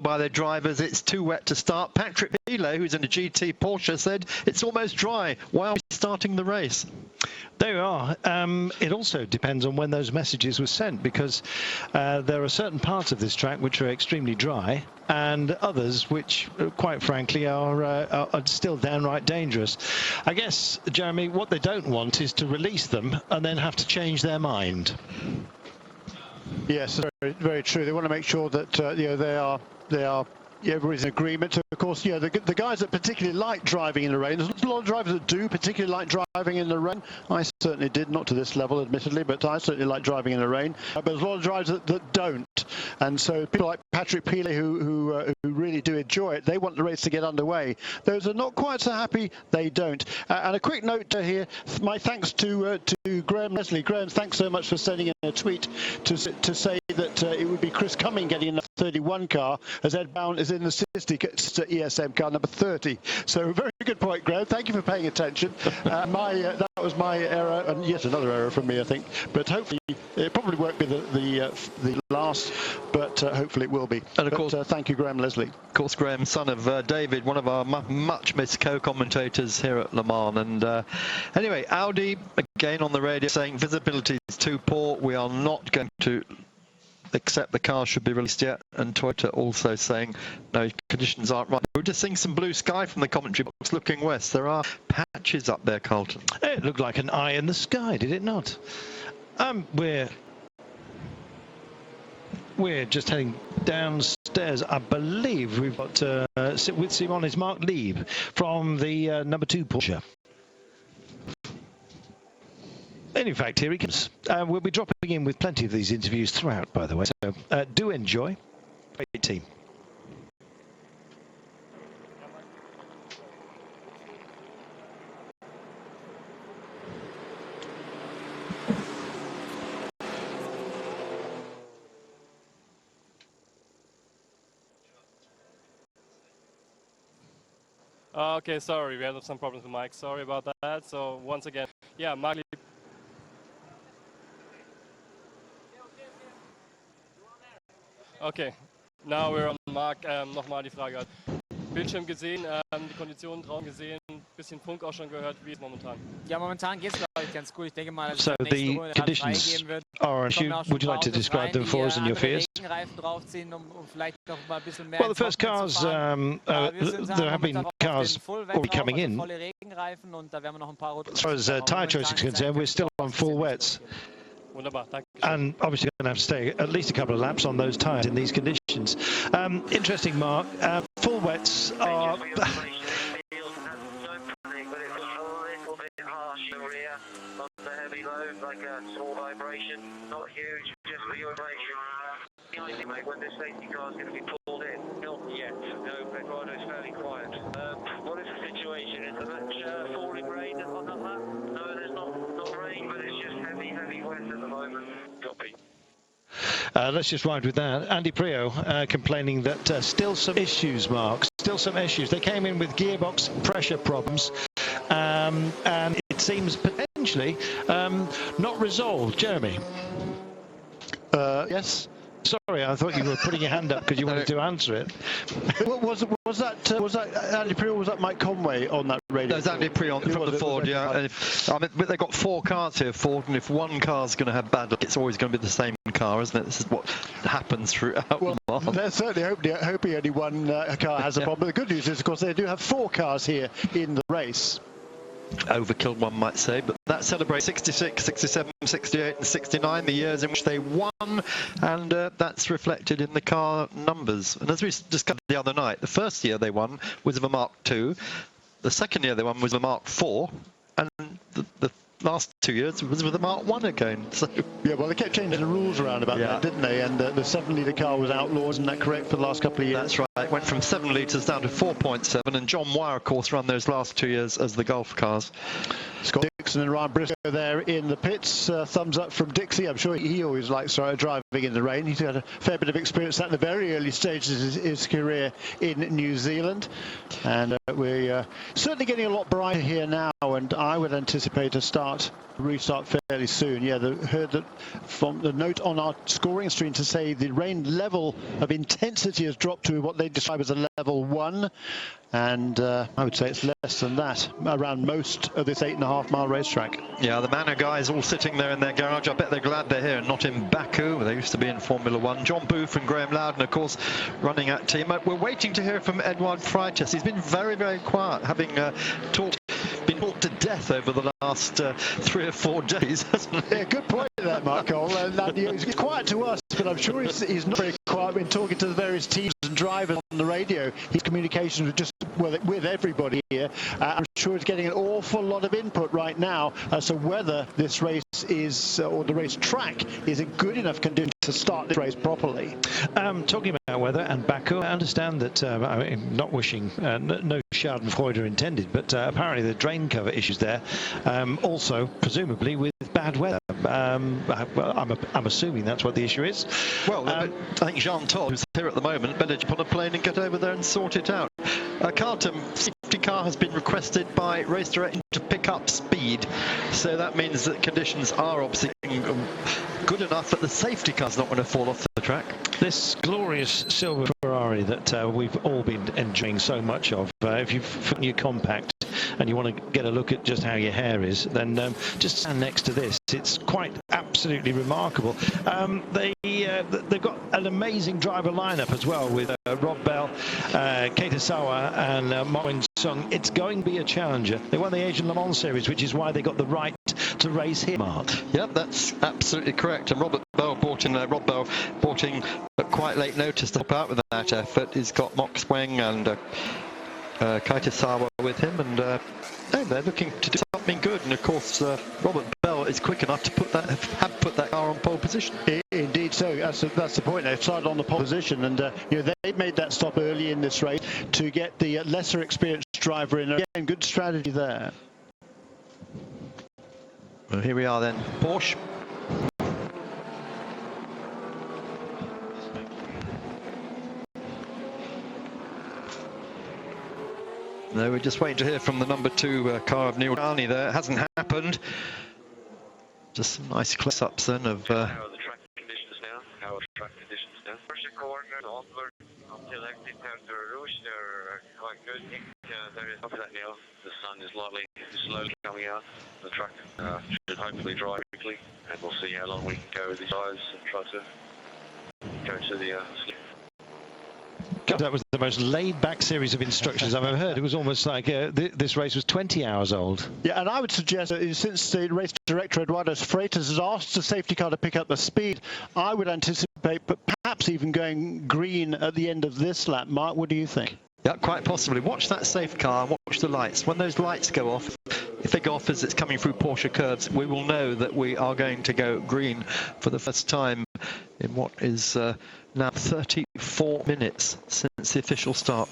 by their drivers it's too wet to start. Patrick Villay, who's in a GT Porsche, said it's almost dry. Why are we starting the race? There we are. It also depends on when those messages were sent, because there are certain parts of this track which are extremely dry, and others which, quite frankly, are still downright dangerous. I guess, Jeremy, what they don't want is to release them and then have to change their mind. Yes, very, very true. They want to make sure that they are. Everybody's in agreement. Of course, the guys that particularly like driving in the rain, there's a lot of drivers that do particularly like driving in the rain. I certainly did, not to this level, admittedly, but I certainly like driving in the rain. But there's a lot of drivers that don't. And so people like Patrick Villay, who really do enjoy it, they want the race to get underway. Those are not quite so happy, they don't. And a quick note here, my thanks to Graham Leslie. Graham, thanks so much for sending in a tweet to say that it would be Chris Cumming getting in the 31 car, as Ed Bound is in the sister ESM car number 30. So very good point, Graham. Thank you for paying attention. That was my error, and yet another error from me, I think. But hopefully it probably won't be the last, but hopefully it will be. And of course, thank you, Graham Leslie. Of course, Graham, son of David, one of our much missed co-commentators here at Le Mans. And anyway, Audi again on the radio saying visibility is too poor. We are not going to accept the car should be released yet, and Toyota also saying no, conditions aren't right. We're just seeing some blue sky from the commentary box looking west. There are patches up there, Carlton. It looked like an eye in the sky, did it not? We're just heading downstairs. I believe we've got with Simon is Marc Lieb from the number 2 Porsche. And in fact, here he comes. We'll be dropping in with plenty of these interviews throughout, by the way, so do enjoy. Great team. Okay, sorry, we had some problems with Mike. Sorry about that. So once again, yeah, Marc Lieb. Okay, now we're on Marc. Nochmal die Frage. Bildschirm gesehen, die Konditionen draußen gesehen, bisschen Funk auch schon gehört, wie ist momentan? Ja, momentan geht's, glaube ich, ganz gut. Ich denke mal, dass so the conditions are an issue. Would you like to describe them for us and your fears? Well, the first cars, there have been cars already coming in. As far as tyre choice is concerned, we're still on full wets. And obviously going to have to stay at least a couple of laps on those tyres in these conditions. Interesting, Mark. Full wets are... The heavy load, like a small vibration, not huge, just the vibration. Mate, when this safety car is going to be pulled in? Not yet. No, Eduardo's fairly quiet. What is the situation? Is there much falling rain on that lap? No, there's not rain, but it's just heavy wet at the moment. Copy. Let's just ride with that. Andy Prio complaining that still some issues, Mark. Still some issues. They came in with gearbox pressure problems, and it seems potentially not resolved. Jeremy? Yes. Sorry, I thought you were putting your hand up because you wanted to answer it. was that Andy Prio, or was that Mike Conway on that radio? There's Andy Prio from the Ford, yeah. And they've got 4 cars here, Ford, and if one car's going to have bad luck, it's always going to be the same car, isn't it? This is what happens throughout. Well, they're certainly hoping only one car has a problem. The good news is, of course, they do have 4 cars here in the race. Overkill, one might say, but that celebrates 66, 67, 68 and 69, the years in which they won, and that's reflected in the car numbers. And as we discussed the other night, the first year they won was of a Mark II, the second year they won was a Mark IV, and the last 2 years was with the Mark I again. So yeah, well, they kept changing the rules around about that, didn't they? And the 7-litre car was outlawed, isn't that correct, for the last couple of years? That's right. It went from 7 litres down to 4.7, and John Wire, of course, ran those last 2 years as the Golf cars. Scott Dixon and Ryan Briscoe there in the pits. Thumbs up from Dixie. I'm sure he always likes driving in the rain. He's had a fair bit of experience at the very early stages of his career in New Zealand. And we're certainly getting a lot brighter here now, and I would anticipate a restart fairly soon. Yeah, heard that from the note on our scoring screen to say the rain level of intensity has dropped to what they describe as a level 1. And I would say it's less than that around most of this 8.5-mile racetrack. Yeah, the Manor guys all sitting there in their garage. I bet they're glad they're here and not in Baku, where they used to be in Formula 1. John Booth and Graham Loudon, of course, running that team. We're waiting to hear from Edouard Freitas. He's been very, very quiet, having been talked to death over the last 3 or 4 days, hasn't he? Yeah, good point there, Mark Cole. He's quiet to us, but I'm sure he's not very quiet when talking to the various teams and drivers on the radio. His communications with everybody here. I'm sure he's getting an awful lot of input right now as to whether this race is, or the race track, is in good enough condition to start this race properly. Talking about weather and Baku, I understand that, I'm not wishing, no Schadenfreude intended, but apparently the drain cover issues there, also presumably with bad weather. I'm assuming that's what the issue is. Well, I think Jean Todt, who's here at the moment, better jump on a plane and get over there and sort it out. Carlton safety car has been requested by race director to pick up speed, so that means that conditions are obviously good enough that the safety car's not going to fall off the track. This glorious silver Ferrari that we've all been enjoying so much of, if you've put your compact and you want to get a look at just how your hair is, then just stand next to this. It's quite absolutely remarkable. They've got an amazing driver lineup as well, with Rob Bell, Keitasawa and Moin Sung. It's going to be a challenger. They won the Asian Le Mans Series, which is why they got the right to race here, Mark. Yep, that's absolutely correct. And Rob Bell brought in at quite late notice to help out with that effort. He's got Mox Weng and Keitasawa with him, and they're looking to do something good. And of course, Robert Bell is quick enough to put that car on pole position. Indeed, so that's the point. They've started on the pole position, and they made that stop early in this race to get the lesser experienced driver in. Again, good strategy there. Well, here we are then, Porsche. No, we're just waiting to hear from the number 2 car of Neel Jani there. It hasn't happened. Just some nice close-ups then of... How are the track conditions now? First corner onward until exit after Rouge, they're quite good. There is after that now. The sun is slowly coming out. The track should hopefully dry quickly, and we'll see how long we can go with these tires and try to go to the slip. That was the most laid-back series of instructions I've ever heard. It was almost like this race was 20 hours old. Yeah, and I would suggest that since the race director Eduardo Freitas has asked the safety car to pick up the speed, I would anticipate perhaps even going green at the end of this lap. Mark, what do you think? Yeah, quite possibly. Watch that safe car and watch the lights. When those lights go off, if they go off as it's coming through Porsche curves, we will know that we are going to go green for the first time in what is now 34 minutes since the official start.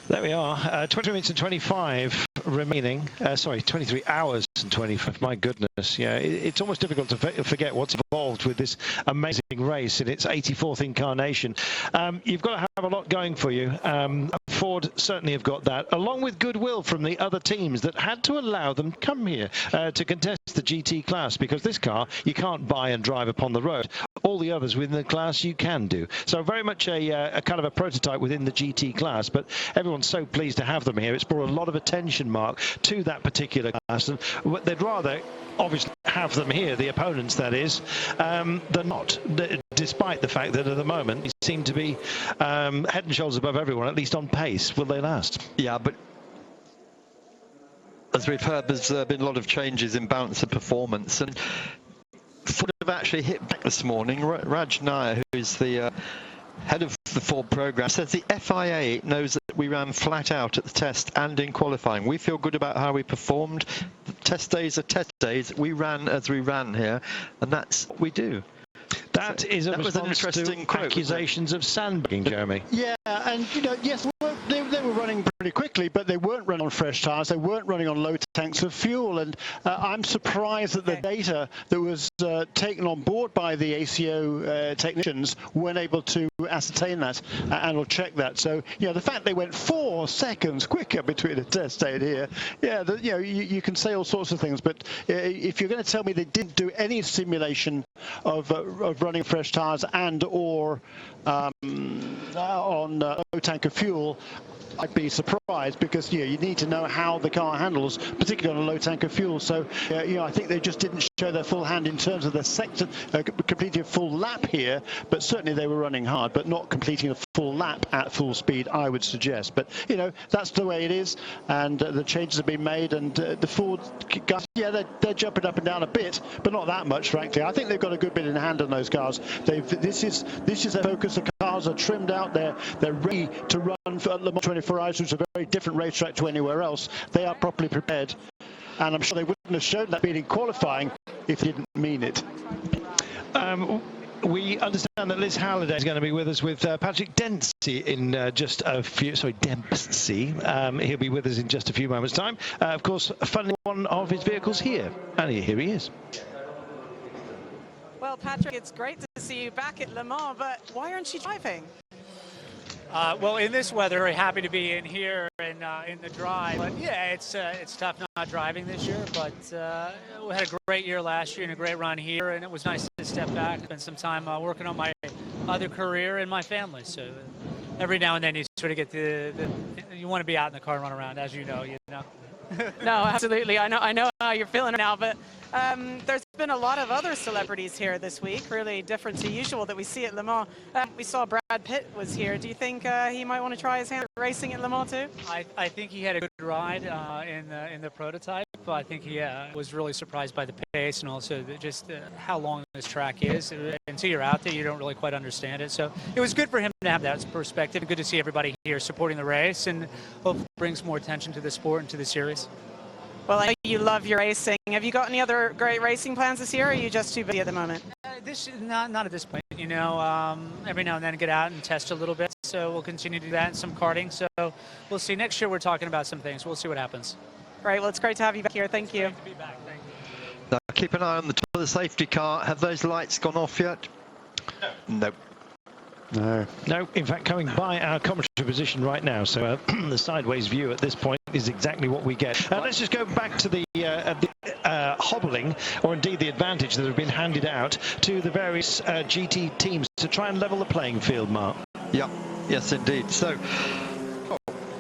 There we are, 20 minutes and 25 remaining. 23 hours and 25. My goodness, yeah, it's almost difficult to forget what's involved with this amazing race in its 84th incarnation. You've got to have a lot going for you. Ford certainly have got that, along with goodwill from the other teams that had to allow them to come here to contest the GT class, because this car you can't buy and drive upon the road. All the others within the class you can do. So very much a kind of a prototype within the GT class, but everyone's so pleased to have them here. It's brought a lot of attention, Mark, to that particular class, and they'd rather obviously have them here, the opponents that is, than not, despite the fact that at the moment they seem to be head and shoulders above everyone, at least on pace. Will they last? Yeah, but as we've heard, there's been a lot of changes in balance of performance, and Ford have actually hit back this morning. Raj Nair, who's the head of the Ford program, says the FIA knows that we ran flat out at the test and in qualifying. We feel good about how we performed. The test days are test days. We ran as we ran here, and that's what we do. That is a response to accusations of sandbagging, Jeremy. Yeah, and yes, well, there were running pretty quickly, but they weren't running on fresh tyres. They weren't running on low tanks of fuel. And I'm surprised that the data that was taken on board by the ACO technicians weren't able to ascertain that and or check that. So, the fact they went 4 seconds quicker between a test day here, you can say all sorts of things. But if you're going to tell me they didn't do any simulation of running fresh tyres and or on low tank of fuel, I'd be surprised, because you need to know how the car handles, particularly on a low tank of fuel. So I think they just didn't show their full hand in terms of the sector completing a full lap here, but certainly they were running hard, but not completing a full lap at full speed, I would suggest. But that's the way it is, and the changes have been made, and the Ford guys, they're jumping up and down a bit, but not that much, frankly. I think they've got a good bit in hand on those cars. This is their focus. The cars are trimmed out. They're ready to run for Le Mans 24 Hours, which is a very different racetrack to anywhere else. They are properly prepared, and I'm sure they wouldn't have shown that being in qualifying if they didn't mean it. We understand that Liz Halliday is going to be with us with Patrick Dempsey in just a few. Sorry, Dempsey. He'll be with us in just a few moments' time. Of course, funding one of his vehicles here, and here he is. Well, Patrick, it's great to see you back at Le Mans, but why aren't you driving? Well, in this weather, very happy to be in here and in the drive. But yeah, it's tough not driving this year. But we had a great year last year and a great run here, and it was nice to step back, spend some time working on my other career and my family. So every now and then you sort of get you want to be out in the car and run around, as you know. No, absolutely. I know how you're feeling now, but there's been a lot of other celebrities here this week, really different to usual that we see at Le Mans. We saw Brad Pitt was here. Do you think he might want to try his hand at racing at Le Mans too? I think he had a good ride in the prototype. I think he was really surprised by the pace and also just how long this track is. Until you're out there, you don't really quite understand it. So it was good for him to have that perspective. Good to see everybody here supporting the race, and hopefully it brings more attention to the sport and to the series. Well, I know you love your racing. Have you got any other great racing plans this year, or are you just too busy at the moment? Not at this point. Every now and then get out and test a little bit. So we'll continue to do that and some karting. So we'll see. Next year we're talking about some things. We'll see what happens. Great. Well, it's great to have you back here. Thank you. Great to be back. Thank you. Now, keep an eye on the top of the safety car. Have those lights gone off yet? No. No, in fact, coming by our commentary position right now, so the sideways view at this point is exactly what we get. Let's just go back to the hobbling, or indeed the advantage that have been handed out to the various GT teams to try and level the playing field, Mark. Yeah, yes, indeed. So,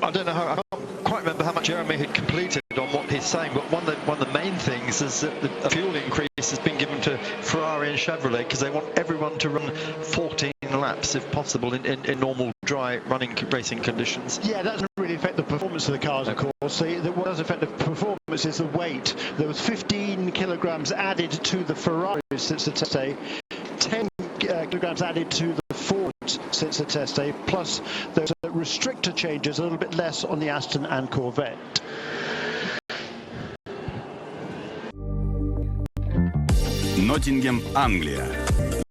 I don't know I can't quite remember how much Jeremy had completed on what he's saying, but one of the main things is that the fuel increase has been given to Ferrari and Chevrolet because they want everyone to run 14 laps if possible in normal dry running racing conditions. Yeah, that doesn't really affect the performance of the cars, of course. What does affect the performance is the weight. There was 15 kilograms added to the Ferraris since the test day, 10 kilograms added to the Fords since the test day, plus there's a restrictor changes, a little bit less on the Aston and Corvette. Ноттингем, Англия.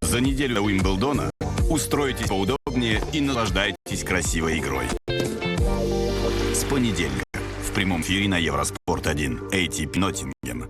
За неделю до Уимблдона устройтесь поудобнее и наслаждайтесь красивой игрой. С понедельника в прямом эфире на Евроспорт 1 ATP Ноттингем.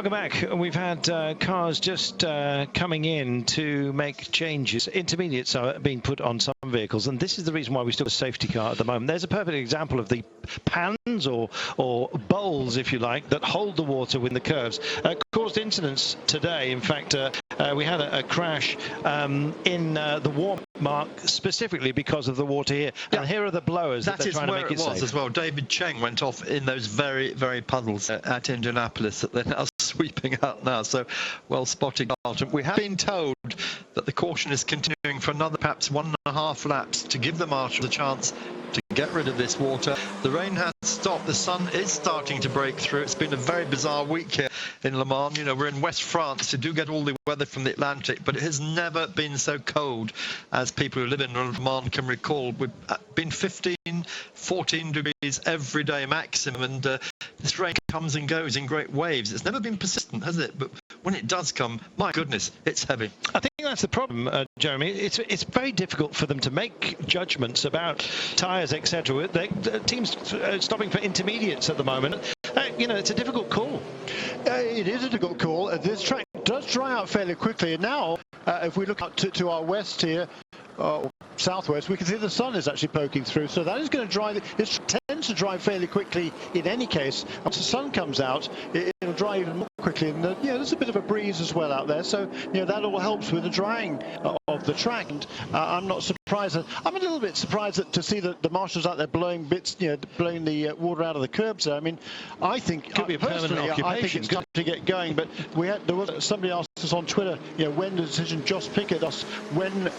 Welcome back. We've had cars just coming in to make changes. Intermediates are being put on some vehicles, and this is the reason why we still have a safety car at the moment. There's a perfect example of the pans or bowls, if you like, that hold the water within the curves. Caused incidents today. In fact, we had a crash in the warm mark specifically because of the water here. Yeah. And here are the blowers that they're trying to make it safe. That is where it was as well. David Cheng went off in those very, very puddles at Indianapolis that they're now sweeping out now. So well spotted, Carlton. We have been told that the caution is continuing for another perhaps 1.5 laps to give the marshal the chance to get rid of this water. The rain has stopped. The sun is starting to break through. It's been a very bizarre week here in Le Mans. You know, we're in West France. You do get all the weather from the Atlantic, but it has never been so cold as people who live in Le Mans can recall. We've been 15, 14 degrees every day maximum, and this rain comes and goes in great waves. It's never been persistent, has it? But when it does come, my goodness, it's heavy. I think that's the problem, Jeremy. It's very difficult for them to make judgments about tyres, etc. The teams stopping for intermediates at the moment. You know, it's a difficult call. It is a difficult call. This track does dry out fairly quickly, and now if we look up to our west here, southwest, we can see the sun is actually poking through, so that is going to dry. It tends to dry fairly quickly in any case. Once the sun comes out, it'll dry even more quickly, and there's a bit of a breeze as well out there, so that all helps with the drying of the track. And I'm not surprised. I'm a little bit surprised to see the marshals out there blowing bits, blowing the water out of the curbs there. I mean, I think could be a permanent occupation. I think it's got to get going. But there was somebody asked us on Twitter, when the decision, Josh Pickett asked,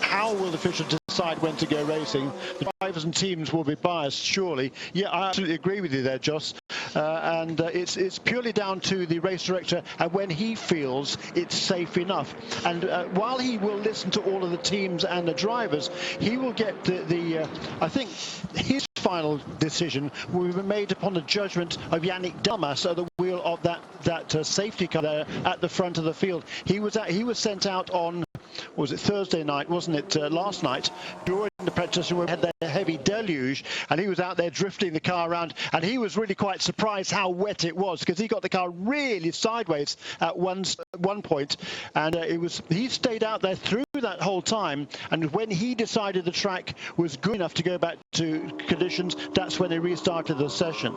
how will the officials decide when to go racing? The drivers and teams will be biased, surely. Yeah, I absolutely agree with you there, Josh. And it's purely down to the race director and when he feels it's safe enough. And while he will listen to all of the teams and the drivers, he will get I think his final decision will be made upon the judgment of Yannick Dumas at the wheel of that safety car there at the front of the field. He was sent out on, was it Thursday night, wasn't it, last night, during the practice room. We had that heavy deluge, and he was out there drifting the car around, and he was really quite surprised how wet it was, because he got the car really sideways at one point, and he stayed out there through that whole time, and when he decided the track was good enough to go back to conditions, that's when they restarted the session.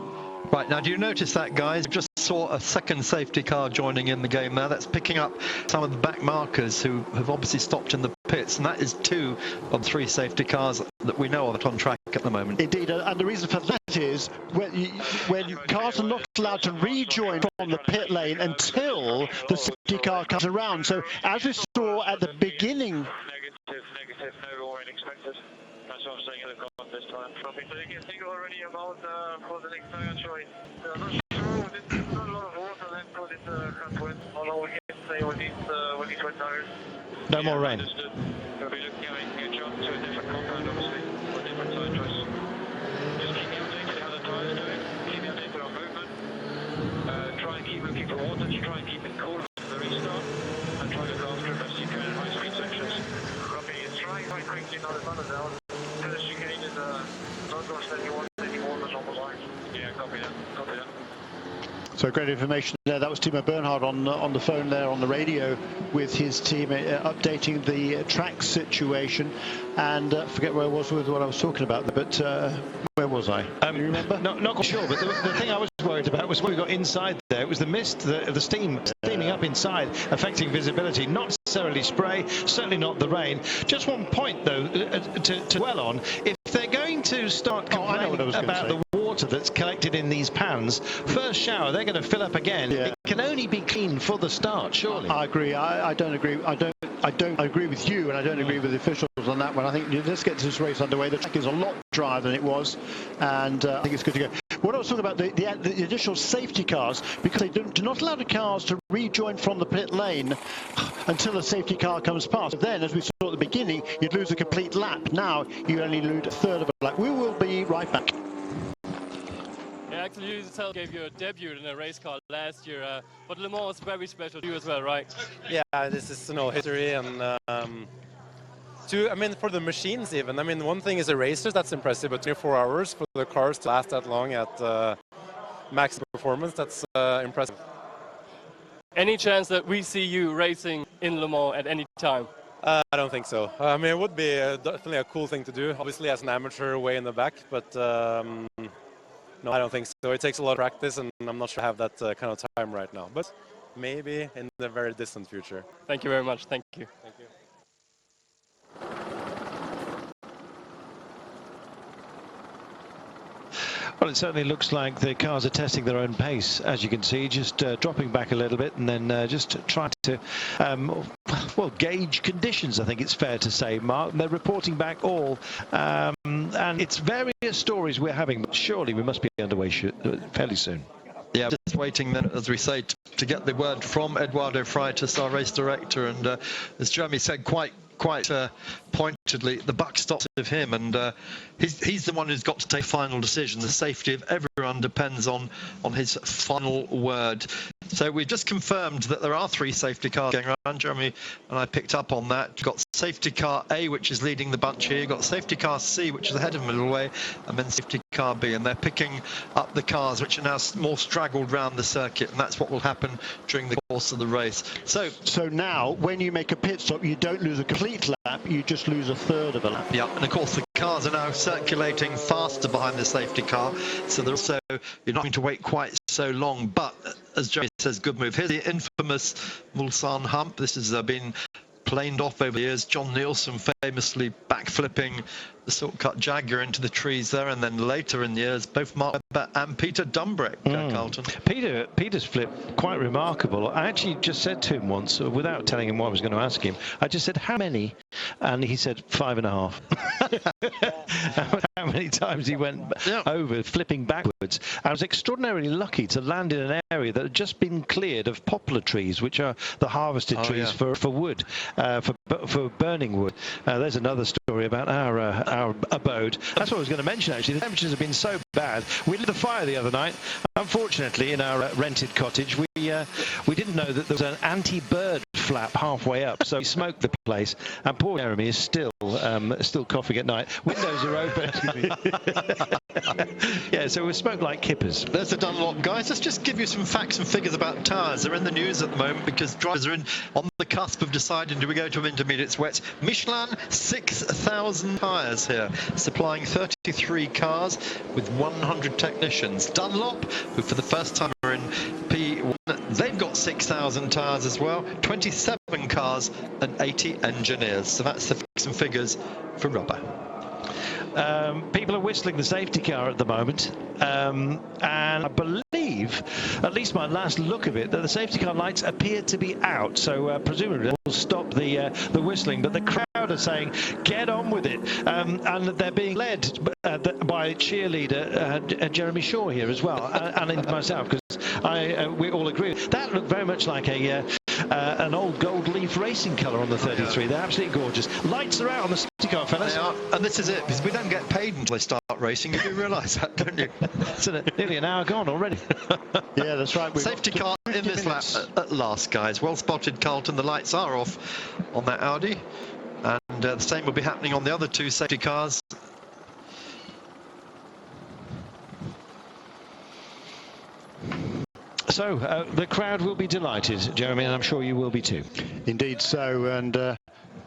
Right, now do you notice that, guys? Just saw a second safety car joining in the game now. That's picking up some of the back markers who have obviously stopped in the pits, and that is 2 of 3 safety cars that we know of on track at the moment. Indeed, and the reason for that is when cars are not allowed to rejoin from the pit lane until the safety car comes around. So as we saw at the beginning... Negative, no warning expected. That's what I'm saying in the comment this time. So you can think already about for the next tire choice. I'm not sure, there's not a lot of water left for this contour. Although we can say with these wet tires. No more rain. Understood. We'll be looking at a jump to a different compound, obviously, for a different tire choice. Just keep me updated how the tires doing. Keep me updated on movement. Try and keep looking for water. Try and keep it cool for the restart. And try to go after it as you can in high-speed sections. It's trying quite quickly now the sun is out. The chicane is not going to steady one anymore on the line. Yeah, copy that. Copy that. So great information there. That was Timo Bernhard on the phone there on the radio with his team updating the track situation. And forget where I was with what I was talking about, but where was I? You remember? Not quite sure, but the thing I was worried about was when we got inside there. It was the mist, the steam steaming up inside, affecting visibility. Not necessarily spray, certainly not the rain. Just one point though to dwell on: if they're going to start complaining about the water that's collected in these pans, first shower they're going to fill up again. Yeah. It can only be clean for the start, surely. I agree. I don't agree. I don't agree with you, and I don't agree with the officials on that one. I think let's get this race underway. The track is a lot drier than it was, and I think it's good to go. What I was talking about, the additional safety cars, because they do not allow the cars to rejoin from the pit lane until the safety car comes past. Then, as we saw at the beginning, you'd lose a complete lap. Now you only lose a third of a lap. We will be right back. Yeah, actually, Neel gave you a debut in a race car last year, but Le Mans was very special to you as well, right? Yeah, this is history, and for the machines even. One thing is a racer, that's impressive, but 24 hours for the cars to last that long at max performance, that's impressive. Any chance that we see you racing in Le Mans at any time? I don't think so. I mean, it would be definitely a cool thing to do, obviously as an amateur way in the back, but no, I don't think so. It takes a lot of practice, and I'm not sure I have that kind of time right now, but maybe in the very distant future. Thank you very much. Thank you. Thank you. Well, it certainly looks like the cars are testing their own pace, as you can see, just dropping back a little bit and then just trying to, well, gauge conditions, I think it's fair to say, Mark. They're reporting back all, and it's various stories we're having, but surely we must be underway fairly soon. Yeah, just waiting then, as we say, to get the word from Eduardo Freitas, our race director, and as Jeremy said, quite pointedly, the buck stops with him, and he's the one who's got to take final decision. The safety of everyone depends on his final word. So we've just confirmed that there are 3 safety cars going around. Jeremy and I picked up on that. You've got safety car A, which is leading the bunch here. You've got safety car C, which is ahead of middleway, and then safety car B, and they're picking up the cars which are now more straggled round the circuit, and that's what will happen during the course of the race. So now, when you make a pit stop, you don't lose a complete lap, you just lose a third of a lap. Yeah, and of course the cars are now circulating faster behind the safety car, so they're also, you're not going to wait quite so long. But as Jeremy says, good move. Here's the infamous Mulsanne hump. This has been planed off over the years. John Nielsen famously backflipping the Silk-Cut Jaguar into the trees there, and then later in the years, both Mark Webber and Peter Dumbreck, Carlton. Peter's flip, quite remarkable. I actually just said to him once, without telling him what I was going to ask him, I just said, how many? And he said 5.5. How many times he went over, flipping backwards. I was extraordinarily lucky to land in an area that had just been cleared of poplar trees, which are the harvested trees for wood, for burning wood. There's another story about our abode. That's what I was going to mention, actually. The temperatures have been so bad. We lit a fire the other night. Unfortunately, in our rented cottage, we didn't know that there was an anti-bird flap halfway up, so we smoked the place. And poor Jeremy is still coughing at night. Windows are open. Yeah, so we smoke like kippers. There's the Dunlop guys. Let's just give you some facts and figures about tyres. They're in the news at the moment because drivers are on the cusp of deciding, do we go to intermediates wet? Michelin, 6,000 tyres here, supplying 33 cars with 100 technicians. Dunlop, who for the first time are in P1, they've got 6,000 tyres as well, 27 cars and 80 engineers. So that's the facts and figures for rubber. People are whistling the safety car at the moment, and I believe, at least my last look of it, that the safety car lights appear to be out, so presumably will stop the whistling, but the crowd are saying get on with it, and they're being led by cheerleader Jeremy Shaw here as well, and myself, because we all agree that looked very much like an old gold leaf racing colour on the 33. They're absolutely gorgeous. Lights are out on the safety car, fellas. They are, and this is it, because we don't get paid until they start racing. You do realise that, don't you? It's nearly an hour gone already. Yeah, that's right. Safety car in this lap at last, guys. Well spotted, Carlton. The lights are off on that Audi, and the same will be happening on the other 2 safety cars. So the crowd will be delighted, Jeremy, and I'm sure you will be too. Indeed so, and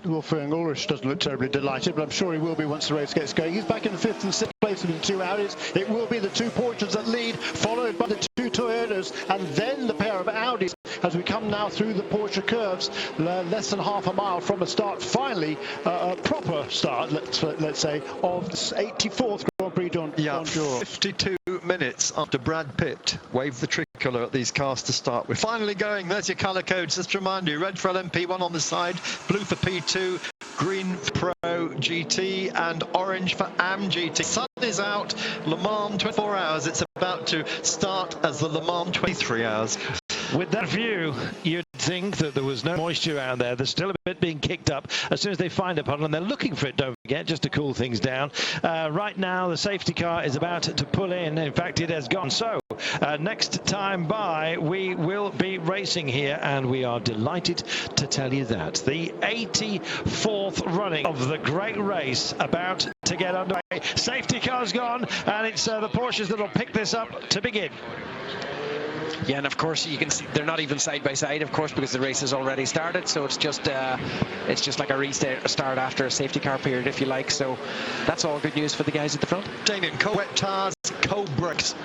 Wolfgang Ulrich doesn't look terribly delighted, but I'm sure he will be once the race gets going. He's back in the 5th and 6th place with the 2 Audis. It will be the 2 Porsches that lead, followed by the 2 Toyotas, and then the pair of Audis as we come now through the Porsche curves, less than half a mile from a start. Finally, a proper start, let's say, of this 84th Grand Prix d'Andorre. 52 minutes after Brad Pitt waved the tricolour at these cars to start. We're finally going. There's your colour codes. Just to remind you, red for LMP1 on the side, blue for P2, green for Pro GT, and orange for AM GT. Sun is out. Le Mans 24 hours. It's about to start as the Le Mans 23 hours. With that view, you'd think that there was no moisture out there. There's still a bit being kicked up as soon as they find a puddle, and they're looking for it, don't forget, just to cool things down. Right now, the safety car is about to pull in. In fact, it has gone. So, next time by, we will be racing here, and we are delighted to tell you that. The 84th running of the great race about to get underway. Safety car's gone, and it's the Porsches that will pick this up to begin. Yeah, and of course you can see they're not even side by side, of course, because the race has already started. So it's just like a restart after a safety car period, if you like. So that's all good news for the guys at the front. Damien, cold wet tires, cold brakes.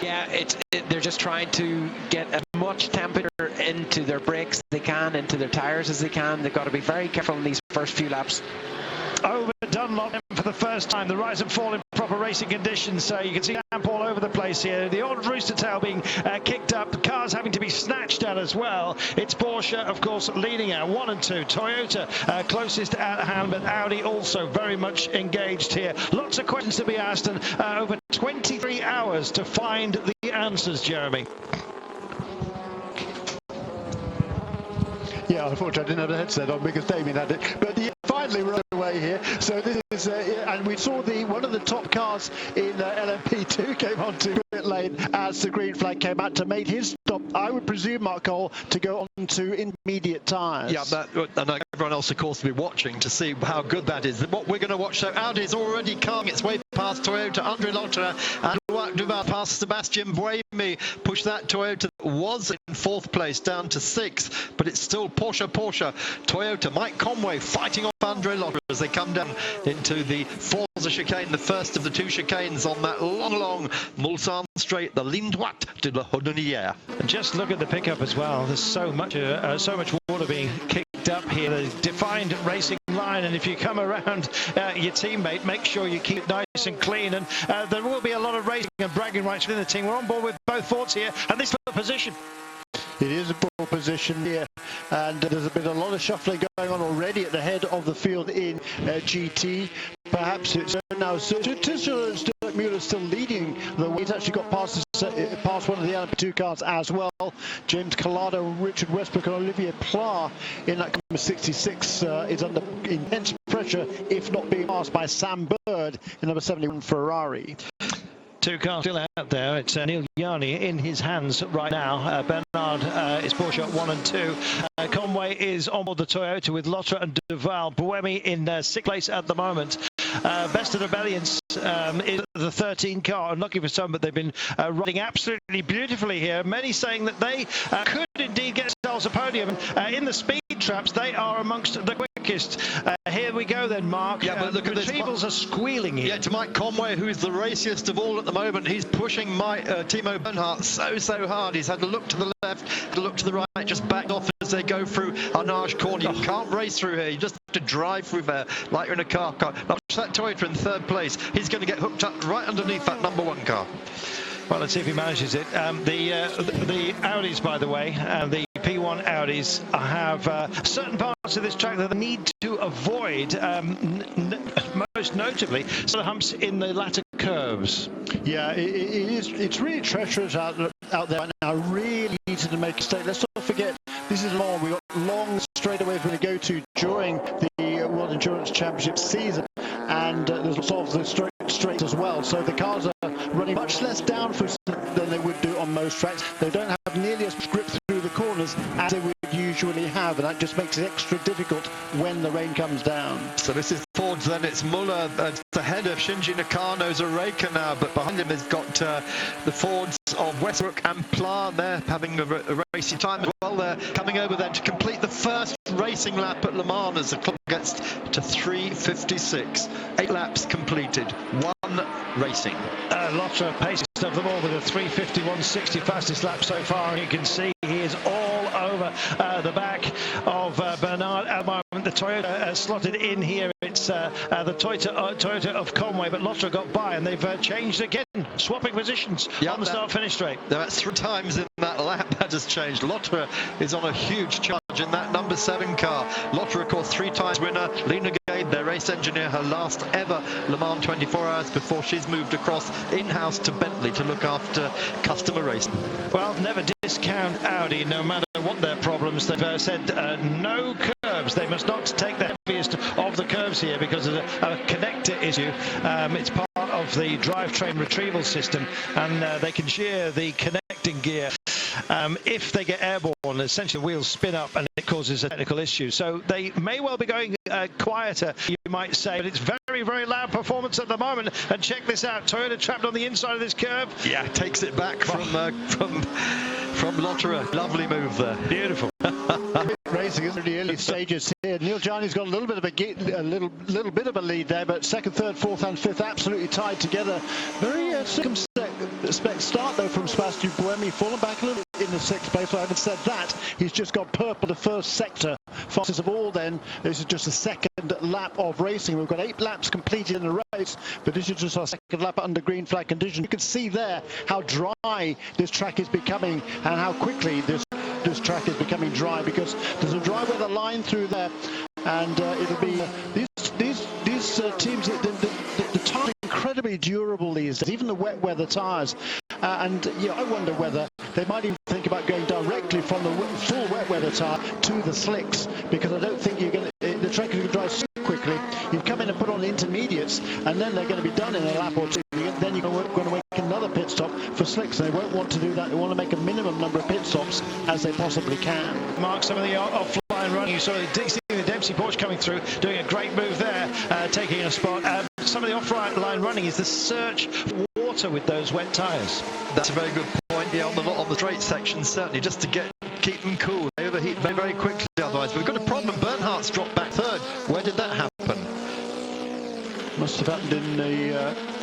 Yeah, they're just trying to get as much temperature into their brakes as they can, into their tires as they can. They've got to be very careful in these first few laps. Over Dunlop for the first time, the rise and fall in proper racing conditions. So you can see damp all over the place here. The old rooster tail being kicked up, cars having to be snatched at as well. It's Porsche, of course, leading out 1 and 2. Toyota closest at hand, but Audi also very much engaged here. Lots of questions to be asked, and over 23 hours to find the answers, Jeremy. Yeah, unfortunately I didn't have the headset on because Damien had it, but finally we're underway here. So this is and we saw one of the top cars in LMP2 came onto pit lane as the green flag came out to make his stop. I would presume, Mark Cole, to go on to intermediate tyres. Yeah, and everyone else, of course, will be watching to see how good that is. What we're going to watch, so Audi's already carving its way past Toyota. Andre Lotterer and Romain Dumas past Sebastian Buemi. Push that Toyota that was in 4th place down to 6th, but it's still Porsche, Toyota. Mike Conway fighting off Andre Lotterer as they come down into the Forza chicane, the first of the 2 chicanes on that long Mulsanne straight, the ligne droite de la Honnelière. And just look at the pickup as well. There's so much water being kicked up here. The defined racing line, and if you come around your teammate, make sure you keep it nice and clean. And there will be a lot of racing and bragging rights within the team. We're on board with both Fords here, and this is the position. It is a poor position here, and there's been a lot of shuffling going on already at the head of the field in GT. Perhaps it's now Tischer and Stuart Mueller still leading the way. He's actually got past one of the LMP2 cars as well. James Collado, Richard Westbrook and Olivier Pla in that number 66 is under intense pressure, if not being passed by Sam Bird in number 71 Ferrari. 2 cars still out there. It's Neel Jani in his hands right now. Bernard is Porsche 1 and 2. Conway is on board the Toyota with Lotterer and Duval. Buemi in 6th place at the moment. Best of the Rebellions is the 13 car. Unlucky for some, but they've been riding absolutely beautifully here. Many saying that they could indeed get themselves a podium. In the speed traps, they are amongst the quickest. Here we go then, Mark. Yeah, but look at this. Retrievals are squealing here. Yeah, to Mike Conway, who is the raciest of all at the moment. He's pushing Timo Bernhardt so hard. He's had to look to the left, to look to the right, just backed off as they go through Arnage corner. You can't race through here. You just have to drive through there like you're in a car. Now, that Toyota in 3rd place. He's going to get hooked up right underneath that number 1 car. Well, let's see if he manages it. The Audis, by the way, the P1 Audis have certain parts of this track that they need to avoid, most notably some of the humps in the latter curves. Yeah, it's really treacherous out there right now. Really easy to make a mistake. Let's not forget, this is long. We've got long straightaways we're going to go to during the World Endurance Championship season, and there's lots of the straights as well. So the cars are running much less down than they would do on most tracks. They don't have nearly as much grip through the corners as they would usually have, and that just makes it extra difficult when the rain comes down. So this is Ford's then. It's Muller ahead of Shinji Nakano's Oreca now, but behind him has got the Fords of Westbrook and Pla. They're having a racy time as well. They're coming over then to complete the first racing lap at Le Mans as the clock gets to 3:56. 8 laps completed, 1 racing. Lotterer pacing of them all with a 3:51.60 fastest lap so far, and you can see he is all over the back of Bernard at the moment. The Toyota slotted in here. It's the Toyota of Conway, but Lotterer got by, and they've changed again, swapping positions on the start-finish straight. That's 3 times in that lap that has changed. Lotterer is on a huge charge in that number 7 car. Lotterer, of course, 3 times winner. Lena Gade, their race engineer, her last ever Le Mans 24 hours before she's moved across in-house to Bentley to look after customer racing. Well, never discount Audi, no matter what their problems. They've said no curves. They must not take the heaviest of the curves here because of a connector issue. It's part of the drivetrain retrieval system, and they can shear the connecting gear. if they get airborne, essentially the wheels spin up and it causes a technical issue. So they may well be going quieter, you might say, but it's very, very loud performance at the moment. And check this out, Toyota trapped on the inside of this curve. Yeah, takes it back from Lotterer. Lovely move there. Beautiful. Racing in the early stages here. Neel Jani's got a little bit of a little bit of a lead there, but second, third, fourth, and fifth absolutely tied together. Very circumspect start though from Sebastian Buemi, fallen back a little in the sixth place. So having said that, he's just got purple the first sector. Fastest of all then, this is just the second lap of racing. We've got 8 laps completed in the race, but this is just our second lap under green flag conditions. You can see there how dry this track is becoming and how quickly this track is becoming dry, because there's a dry weather line through there, and it'll be these teams. The tires are incredibly durable these days, even the wet weather tires. And I wonder whether they might even think about going directly from the full wet weather tire to the slicks, because I don't think the track is going to dry so quickly. You come in and put on the intermediates, and then they're going to be done in a lap or two. Then you're going to make another pit stop for slicks, and they won't want to do that. They want to make a minimum number of pit stops as they possibly can. Mark, some of the offline running, you saw the Dempsey Porsche coming through, doing a great move there, taking a spot. Some of the offline running is the search for water with those wet tyres. That's a very good point. Yeah, on the straight section, certainly, just to keep them cool. They overheat very, very quickly otherwise. We've got a problem. Bernhardt's dropped back third. Where did that happen? Must have happened in the...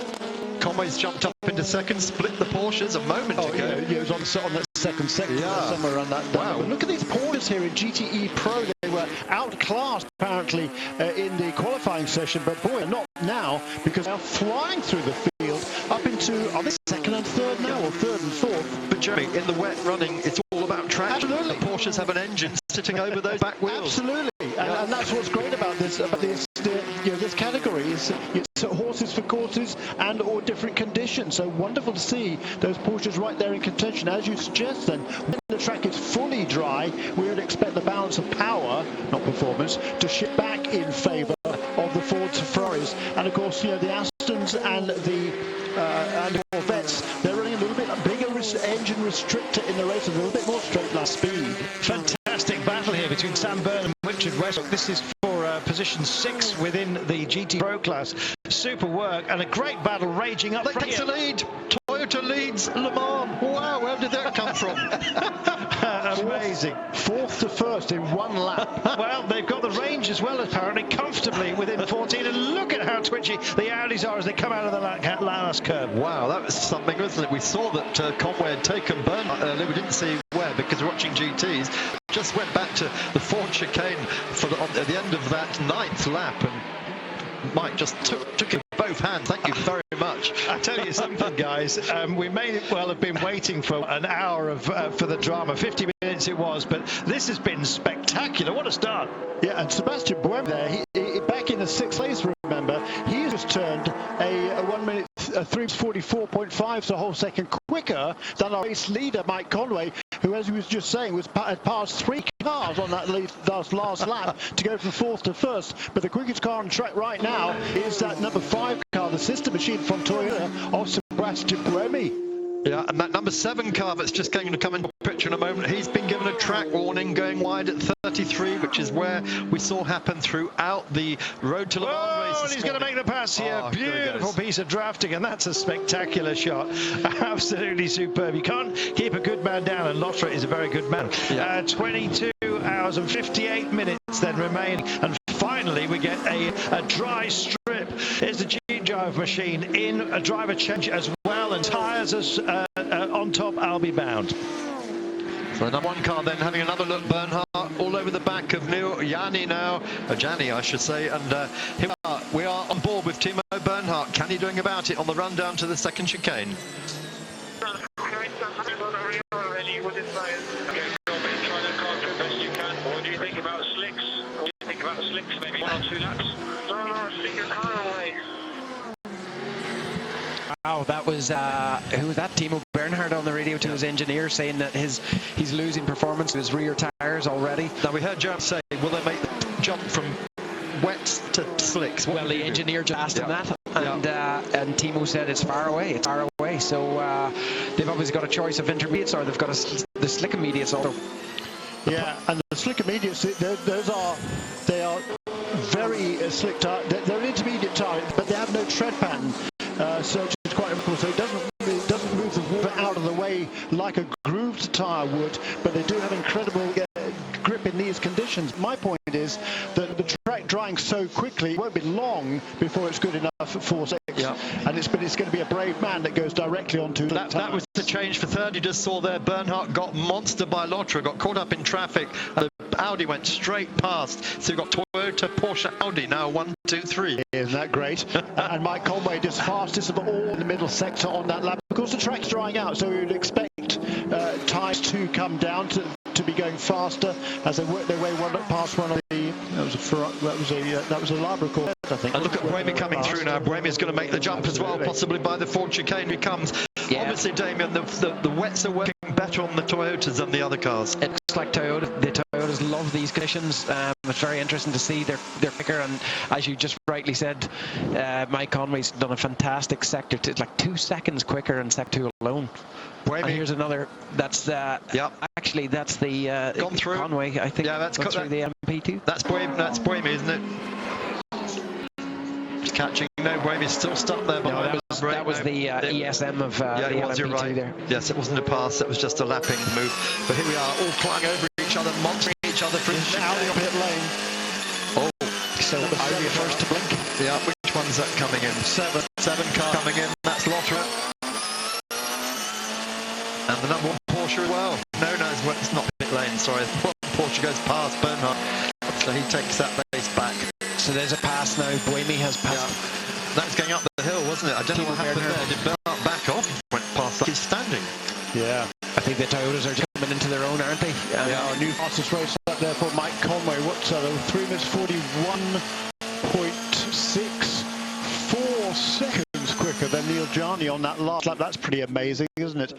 Conway's jumped up into second, split the Porsches a moment ago. Yeah, it was on that second sector, somewhere around that. Wow. But look at these Porsches here in GTE Pro. They were outclassed apparently in the qualifying session, but boy, not now, because they're flying through the field up into, are they second and third now, or third and fourth? But Jeremy, in the wet running, it's all about traction. Absolutely. The Porsches have an engine sitting over those back wheels. Absolutely, and that's what's great about this this category is it's horses for courses and or different conditions. So wonderful to see those Porsches right there in contention. As you suggest, then when the track is fully dry, we would expect the balance of power, not performance, to shift back in favour of the Fords and Ferraris. And of course, the Astons and the Corvettes, they're running a little bit bigger engine restrictor in the race, a little bit more straight line speed. Fantastic battle here between Sam Byrne and Richard Westbrook. This is for position 6 within the GT Pro class. Super work and a great battle raging up front. Takes the lead. Toyota leads Le Mans. Wow, where did that come from? Amazing. Fourth to first in one lap. Well, they've got the range as well, apparently, comfortably within 14. And look at how twitchy the Audis are as they come out of the last curve. Wow, that was something, wasn't it? We saw that Conway had taken Byrne earlier. We didn't see where, because we're watching GTs. Just went back to the Ford chicane at the end of that 9th lap, and Mike just took it with both hands. Thank you very much. I tell you something, guys. We may well have been waiting for an hour for the drama. 50 minutes it was, but this has been spectacular. What a start! Yeah, and Sebastian Buemi there, he back in the 6th place. Remember, he just turned a 1 minute 3:44.5, so a whole second quicker than our race leader Mike Conway, who, as he was just saying, had passed 3 cars on that last lap to go from 4th to 1st. But the quickest car on track right now is that number 5 car, the sister machine from Toyota of Sebastian Buemi. Yeah, and that number 7 car that's just going to come into the picture in a moment, he's been given a track warning going wide at 33, which is where we saw happen throughout the Road to Le Mans race. And he's going to make the pass here. Beautiful piece of drafting, and that's a spectacular shot. Absolutely superb. You can't keep a good man down, and Lotterer is a very good man. Yeah. 22 hours and 58 minutes then remaining, and finally we get a dry strip. Here's the G-Drive machine in a driver change as well, and tyres as on top. I'll be bound. So the number 1 car then having another look. Bernhardt all over the back of Neel Jani now, Jani I should say, and here we are on board with Timo Bernhardt. Can he doing about it on the run down to the second chicane? What do you think about slicks? What do you think about slicks? Maybe 1 or 2 laps? No, stick your car away. Wow, that was who was that? Timo Bernhard on the radio to his engineer saying that he's losing performance with his rear tyres already. Now we heard Jeremy say, will they make the jump from wets to slicks? Well, the engineer just asked him that, and Timo said it's far away. It's far away. So they've obviously got a choice of intermediates, or they've got to the slick immediates also. Yeah, and the slick immediates, they are very slick tire. They're an intermediate tire, but they have no tread pattern, so it's quite cool. So it doesn't move the water out of the way like a grooved tire would, but they do have incredible grip in these conditions. My point is that the track drying so quickly, it won't be long before it's good enough for 4.6. Yeah. And it's going to be a brave man that goes directly onto that was the change for third. You just saw there Bernhardt got monster by Lotterer, got caught up in traffic. Audi went straight past, so you've got Toyota, Porsche, Audi now 1, 2, 3. Isn't that great? And Mike Conway just fastest of all in the middle sector on that lap. Of course, the track's drying out, so we would expect tyres to come down to be going faster as they work their way past one of the. That was a Labrador, I think. And look at Buemi coming through now. Buemi is going to make the jump as well, possibly by the Ford chicane he comes. Yeah. Obviously, Damien, the wets are working better on the Toyotas than the other cars. It's like Toyota. The Toyotas love these conditions. It's very interesting to see they're quicker, and as you just rightly said, Mike Conway's done a fantastic sector. It's like 2 seconds quicker in sector 2 alone. Buemi. And here's another. That's actually that's the gone through Conway. I think. Yeah, that's gone through the MP2. That's Buemi, isn't it? Just catching. No, Buemi's still stuck there behind. No, that was the ESM of the LMP2 right. there. Yes, it wasn't a pass. It was just a lapping move. But here we are, all flying over each other, monitoring each other from out of pit lane. Oh, so Audi first to blink. Yeah, which one's that coming in? Seven car coming in. That's Lotterer. And the number 1 Porsche as well. No, it's not pit lane, sorry. Porsche goes past Bernhardt, so he takes that race back. So there's a pass now. Buemi has passed. Yeah. That was going up the hill, wasn't it? I don't know what happened there. Did Bernhardt back off? Went past that. He's standing. Yeah. I think the Toyotas are just coming into their own, aren't they? Our new fastest race up there for Mike Conway. What's 3 minutes 41.64 seconds quicker than Neel Jani on that last lap. That's pretty amazing, isn't it?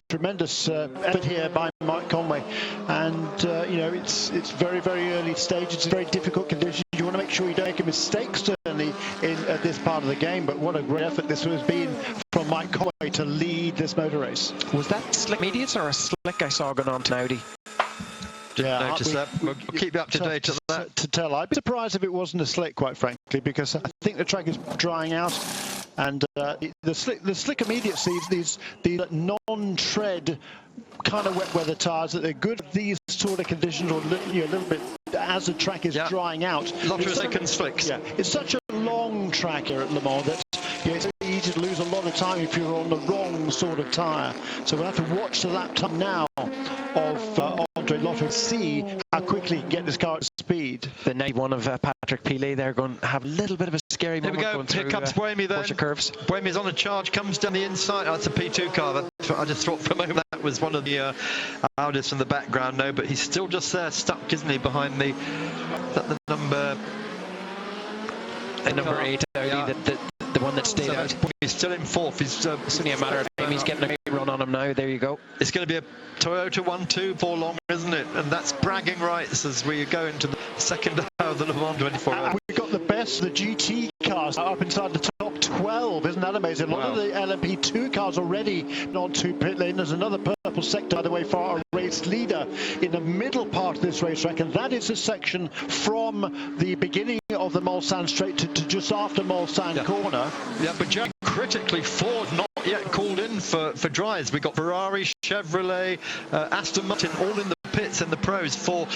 Tremendous effort here by Mike Conway, and it's very, very early stage. It's very difficult conditions. You want to make sure you don't make a mistake, certainly in this part of the game. But what a great effort this has been from Mike Conway to lead this motor race. Was that slick mediates or a slick I saw going on to Audi? Didn't notice that. We'll keep you up to date on that. To tell, I'd be surprised if it wasn't a slick, quite frankly, because I think the track is drying out, and the slick immediates, these non-tread kind of wet weather tyres, that they're good at these sort of conditions, or a little bit as the track is drying out. Lotterer second slicks. Yeah, it's such a long track here at Le Mans that it's easy to lose a lot of time if you're on the wrong sort of tyre. So we'll have to watch the lap time now of Andre Lotterer, see how quickly he can get this car at speed. The 91 of Patrick Pilet, they're going to have a little bit of a scary moment. Here we go. Here comes Buemi then. Porsche curves. Buemi's on a charge, comes down the inside. Oh, it's a P2 car. I just thought for a moment that was one of the Audis from the background. No, but he's still just there, stuck, isn't he, behind the number 8 Audi, the one that stayed out. He's still in 4th. It's only a matter of time. He's getting a great run on him now. There you go. It's going to be a Toyota 1-2 for long, isn't it? And that's bragging rights as we go into the second hour of the Le Mans 24 hours. We've got the best of the GT cars up inside the top 12. Isn't that amazing? A lot of the LMP2 cars already not to pit lane. There's another purple sector, by the way, for our race leader in the middle part of this racetrack, and that is a section from the beginning of the Mulsanne straight to just after Mulsanne corner. Yeah, but Jack, critically, Ford not yet called in for dries. We got Ferrari, Chevrolet, Aston Martin all in the pits and the pros for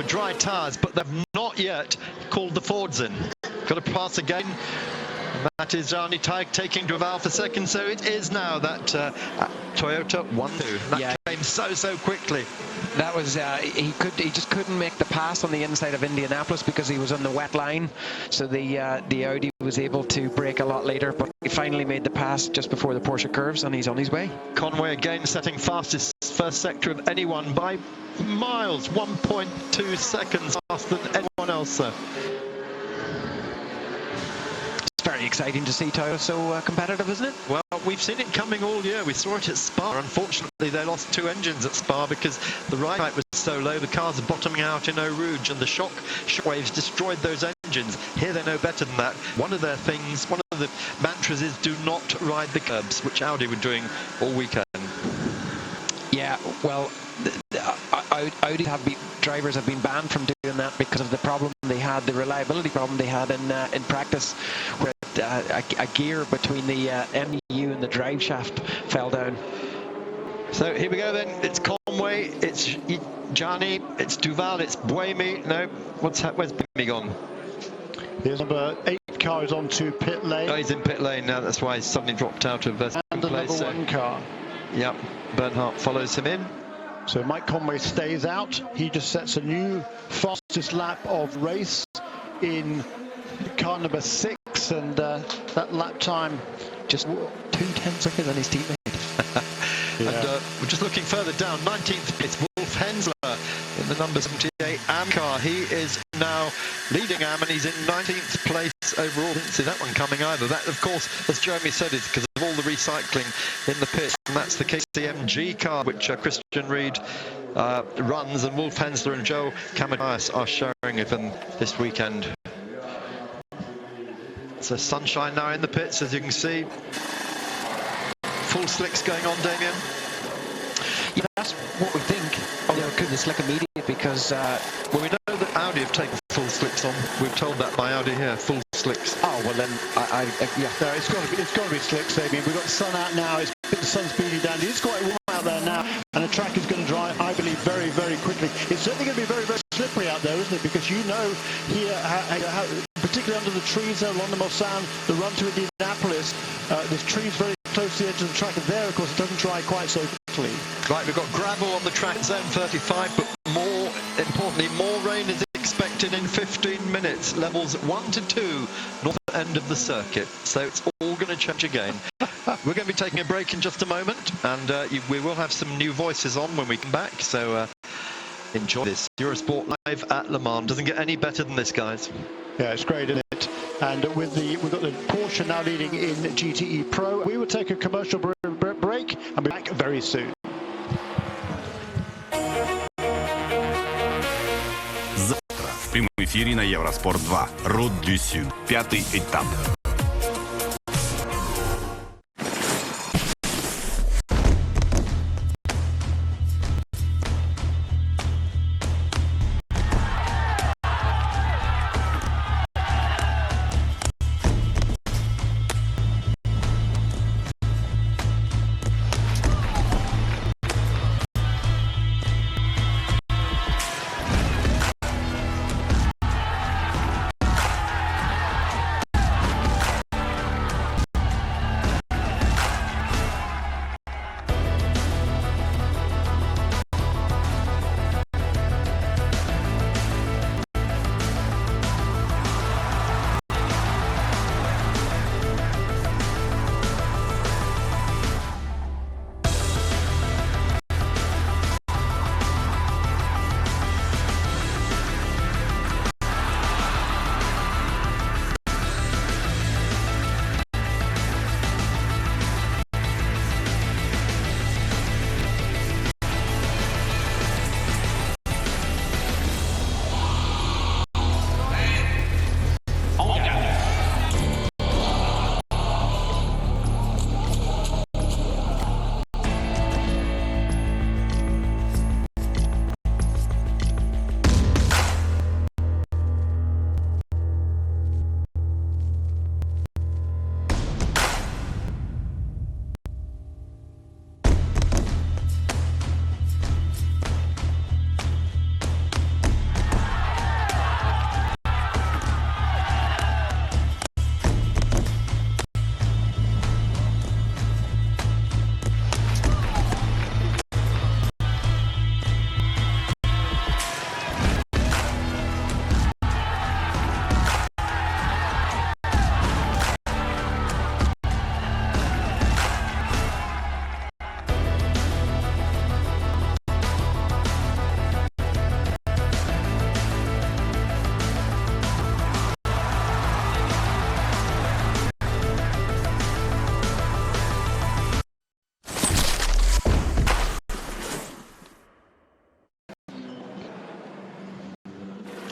dry tyres, but they've not yet called the Fords in. Got to pass again. That is Arnie Teig taking Duval for second, so it is now that Toyota 1-2. That came so quickly. That was he just couldn't make the pass on the inside of Indianapolis because he was on the wet line. So the Audi was able to brake a lot later, but he finally made the pass just before the Porsche curves, and he's on his way. Conway again setting fastest first sector of anyone by miles, 1.2 seconds faster than anyone else there. It's very exciting to see Toyota so competitive, isn't it? Well, we've seen it coming all year. We saw it at Spa. Unfortunately, they lost 2 engines at Spa because the ride height was so low. The cars are bottoming out in Eau Rouge, and the shock waves destroyed those engines. Here they know better than that. One of their things, one of the mantras is do not ride the curbs, which Audi were doing all weekend. Yeah, Well, Audi drivers have been banned from doing that because of the problem they had, the reliability problem they had in practice, where a gear between the MU and the drive shaft fell down. So here we go then. It's Conway, it's Jani, it's Duval, it's Buemi. No, where's Buemi gone? Here's number 8 car is on to pit lane. Oh, he's in pit lane now. That's why he's suddenly dropped out of and the place. number 1 car. Yep, Bernhardt follows him in. So Mike Conway stays out. He just sets a new fastest lap of race in car number 6, and that lap time just 2/10 seconds on his teammate. Yeah. And we're just looking further down, 19th pit, Wolf Hensler in the number 78 AM car. He is now leading AM, and he's in 19th place overall. Didn't see that one coming either. That, of course, as Jeremy said, is because of all the recycling in the pit, and that's the KCMG car, which Christian Reed runs, and Wolf Hensler and Joe Kamadias are sharing with him this weekend. So sunshine now in the pits, as you can see. Full slicks going on, Damien. Yeah, that's what we think. Although it could be slick immediate because well, we know that Audi have taken full slicks on. We've told that by Audi here, full slicks. Oh well, then yeah. No, it's got to be slicks, Damien. We've got the sun out now. The sun's beating down. It's quite warm out there now, and the track is going to dry, I believe, very, very quickly. It's certainly going to be very, very slippery out there, isn't it? Because you know here, how particularly under the trees there along the Mulsanne, the run to Indianapolis, there's trees very close to the edge of the track, and there, of course, it doesn't dry quite so quickly. Right, we've got gravel on the track, zone 35, but more importantly, more rain is expected in 15 minutes. Levels 1 to 2, north end of the circuit. So it's all going to change again. We're going to be taking a break in just a moment, and we will have some new voices on when we come back. So enjoy this. Eurosport Live at Le Mans. Doesn't get any better than this, guys. Yeah, it's great, isn't it? And we've got the Porsche now leading in GTE Pro. We will take a commercial break and be back very soon. Завтра в прямом эфире на Евроспорт 2. Route du Sud. 5-й этап.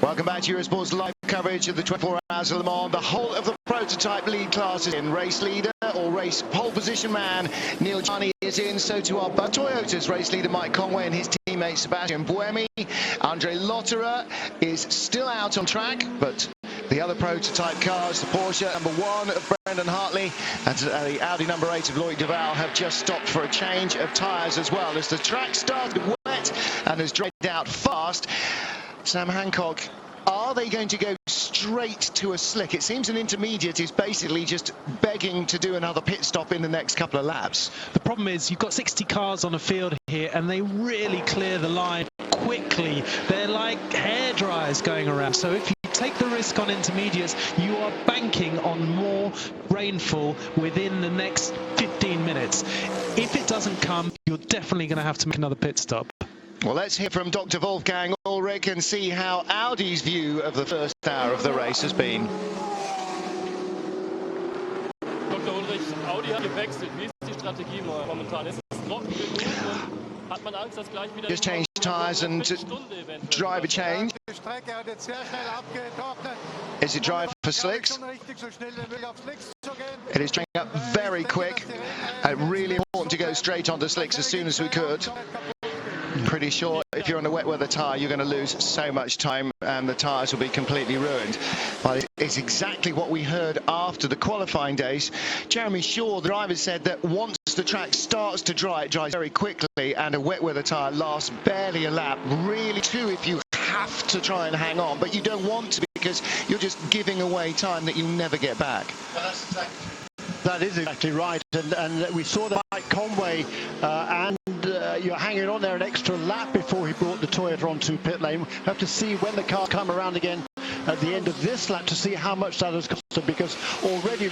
Welcome back to Eurosport's live coverage of the 24 Hours of Le Mans. The whole of the prototype lead classes in race leader or race pole position man. Neel Jani is in, so too are both Toyota's race leader Mike Conway and his teammate Sebastian Buemi. Andre Lotterer is still out on track, but the other prototype cars, the Porsche number 1 of Brendan Hartley and the Audi number 8 of Loïc Duval, have just stopped for a change of tyres as well, as the track started wet and has dried out fast. Sam Hancock, are they going to go straight to a slick? It seems an intermediate is basically just begging to do another pit stop in the next couple of laps. The problem is you've got 60 cars on the field here and they really clear the line quickly. They're like hairdryers going around. So if you take the risk on intermediates, you are banking on more rainfall within the next 15 minutes. If it doesn't come, you're definitely going to have to make another pit stop. Well, let's hear from Dr. Wolfgang Ulrich and see how Audi's view of the first hour of the race has been. Dr. Ulrich, Audi hat gewechselt. Wie ist die Strategie momentan? Ist es trocken genug und hat man Angst, dass gleich wieder... Just change tyres and driver change. Is it drive for slicks? It is changing up very quick. Really important to go straight onto slicks as soon as we could. Pretty sure if you're on a wet weather tyre, you're going to lose so much time and the tyres will be completely ruined. But it's exactly what we heard after the qualifying days. Jeremy Shaw, the driver, said that once the track starts to dry, it dries very quickly, and a wet weather tyre lasts barely a lap. Really true if you have to try and hang on, but you don't want to, because you're just giving away time that you'll never get back. Well, that's exactly... That is exactly right, and we saw that Mike Conway you're hanging on there an extra lap before he brought the Toyota onto pit lane. We have to see when the cars come around again at the end of this lap to see how much that has cost them, because already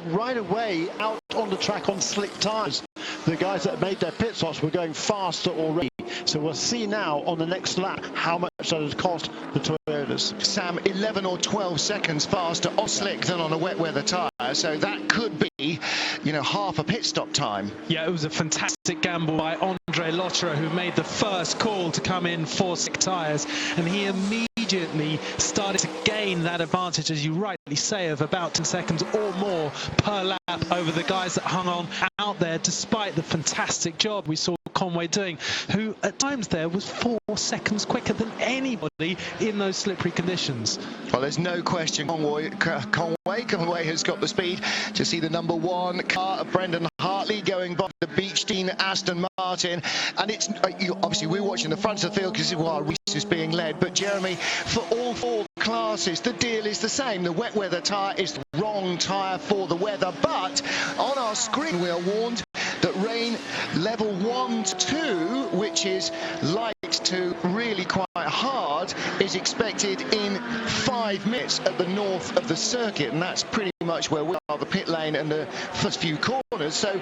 right away out on the track on slick tyres, the guys that made their pit stops were going faster already. So we'll see now on the next lap how much that has cost the Toyotas. Sam, 11 or 12 seconds faster on slick than on a wet weather tyre, so that could be, you know, half a pit stop time. Yeah, it was a fantastic gamble by Andre Lotterer, who made the first call to come in for slick tyres, and he immediately started to gain that advantage, as you rightly say, of about 10 seconds or more per lap over the guys that hung on out there, despite the fantastic job we saw Conway doing, who at times there was 4 seconds quicker than anybody in those slippery conditions. Well, there's no question Conway has got the speed to see the number 1 car of Brendan Hartley going by the Beach Dean Aston Martin, and it's obviously we're watching the front of the field because this is while race is being led, but Jeremy, for all 4 classes the deal is the same. The wet weather tyre is the wrong tyre for the weather, but on our screen we are warned that rain level 1 to 2, which is light to really quite hard, is expected in 5 minutes at the north of the circuit, and that's pretty much where we are, the pit lane and the first few corners. So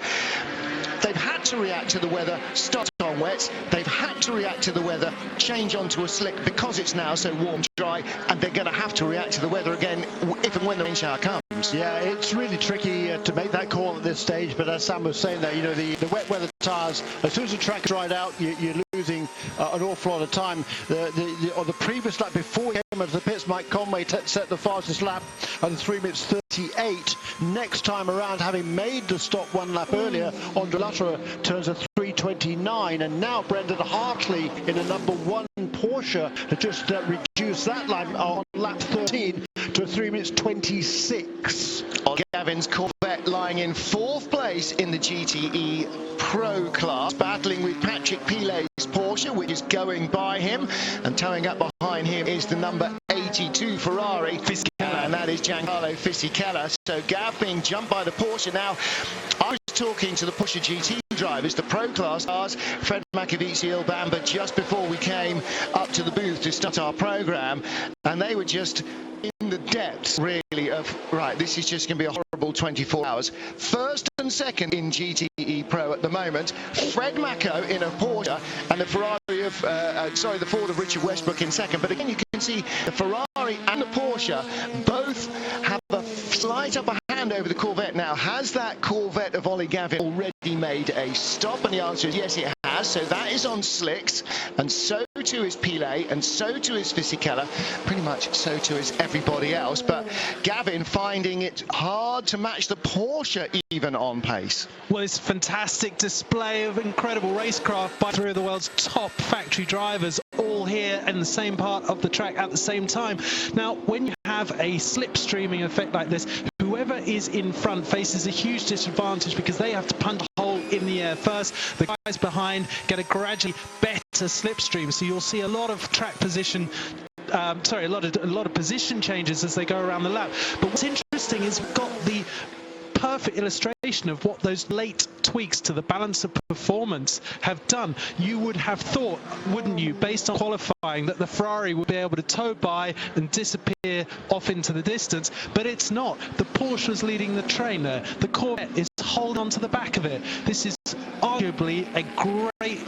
they've had to react to the weather, start on wet, they've had to react to the weather, change onto a slick because it's now so warm, dry, and they're going to have to react to the weather again if and when the rain shower comes. Yeah, it's really tricky to make that call at this stage, but as Sam was saying there, you know, the wet weather tyres, as soon as the track is dried out, you're losing an awful lot of time. On the previous lap before he came into the pits, Mike Conway set the fastest lap at 3 minutes 38. Next time around, having made the stop 1 lap earlier, Andre Lotterer turns a 3:29, and now Brendan Hartley in a number 1 Porsche to just reduce that lap on lap 13 to 3 minutes 26. Gavin's Corvette lying in 4th place in the GTE Pro class, battling with Patrick Pilet's Porsche, which is going by him, and towing up behind him is the number 82 Ferrari, and that is Giancarlo Fisichella. So Gav being jumped by the Porsche. Now, I was talking to the Porsche GT drivers, the Pro class cars, Fred Makovici, Ilbamba, just before we came up to the booth to start our program, and they were just in the depths, really, of, right, this is just going to be a horrible 24 hours. First and second in GTE Pro at the moment, Fred Mako in a Porsche, and the Ferrari of, the Ford of Richard Westbrook in second. But again, you can see the Ferrari and the Porsche both have a slight upper hand hand over the Corvette now. Has that Corvette of Ollie Gavin already made a stop? And the answer is yes, it has. So that is on slicks, and so too is Pilet, and so too is Fisichella. Pretty much so too is everybody else. But Gavin finding it hard to match the Porsche even on pace. Well, it's a fantastic display of incredible racecraft by three of the world's top factory drivers, all here in the same part of the track at the same time. Now, when you have a slipstreaming effect like this, whoever is in front faces a huge disadvantage because they have to punch a hole in the air first. The guys behind get a gradually better slipstream, so you'll see a lot of track position. A lot of position changes as they go around the lap. But what's interesting is we've got the perfect illustration of what those late tweaks to the balance of performance have done. You would have thought, wouldn't you, based on qualifying, that the Ferrari would be able to tow by and disappear off into the distance, but it's not. The Porsche was leading the train there. The Corvette is holding on to the back of it. This is arguably a great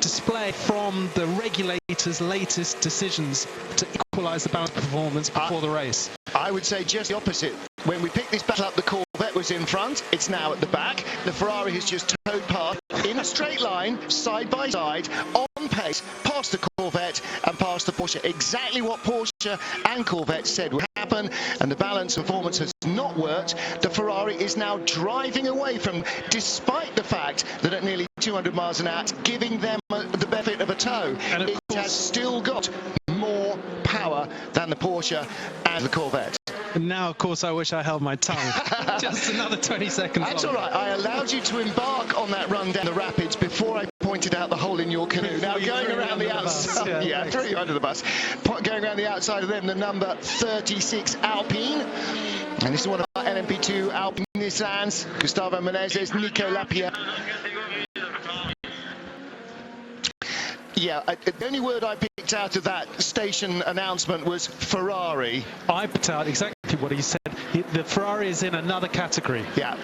display from the regulator's latest decisions to equalise the balance of performance before the race. I would say just the opposite. When we picked this battle up, the Corvette was in front. It's now at the back. The Ferrari has just towed past in a straight line, side by side, on pace, past the Corvette and past the Porsche. Exactly what Porsche and Corvette said would happen, and the balance performance has not worked. The Ferrari is now driving away from, despite the fact that at nearly 200 miles an hour, giving them the benefit of a tow. And it has still got more power than the Porsche and the Corvette. And now, of course, I wish I held my tongue. Just another 20 seconds. That's all right. I allowed you to embark on that run down the rapids before I pointed out the hole in your canoe. Now, going around the outside, yeah, threw you under the bus. Going around the outside of them, the number 36 Alpine. And this is one of our LMP2 Alpine Nissans. Gustavo Menezes, Nico Lapierre. Yeah, the only word I picked out of that station announcement was Ferrari. I picked out exactly what he said. The Ferrari is in another category. Yeah,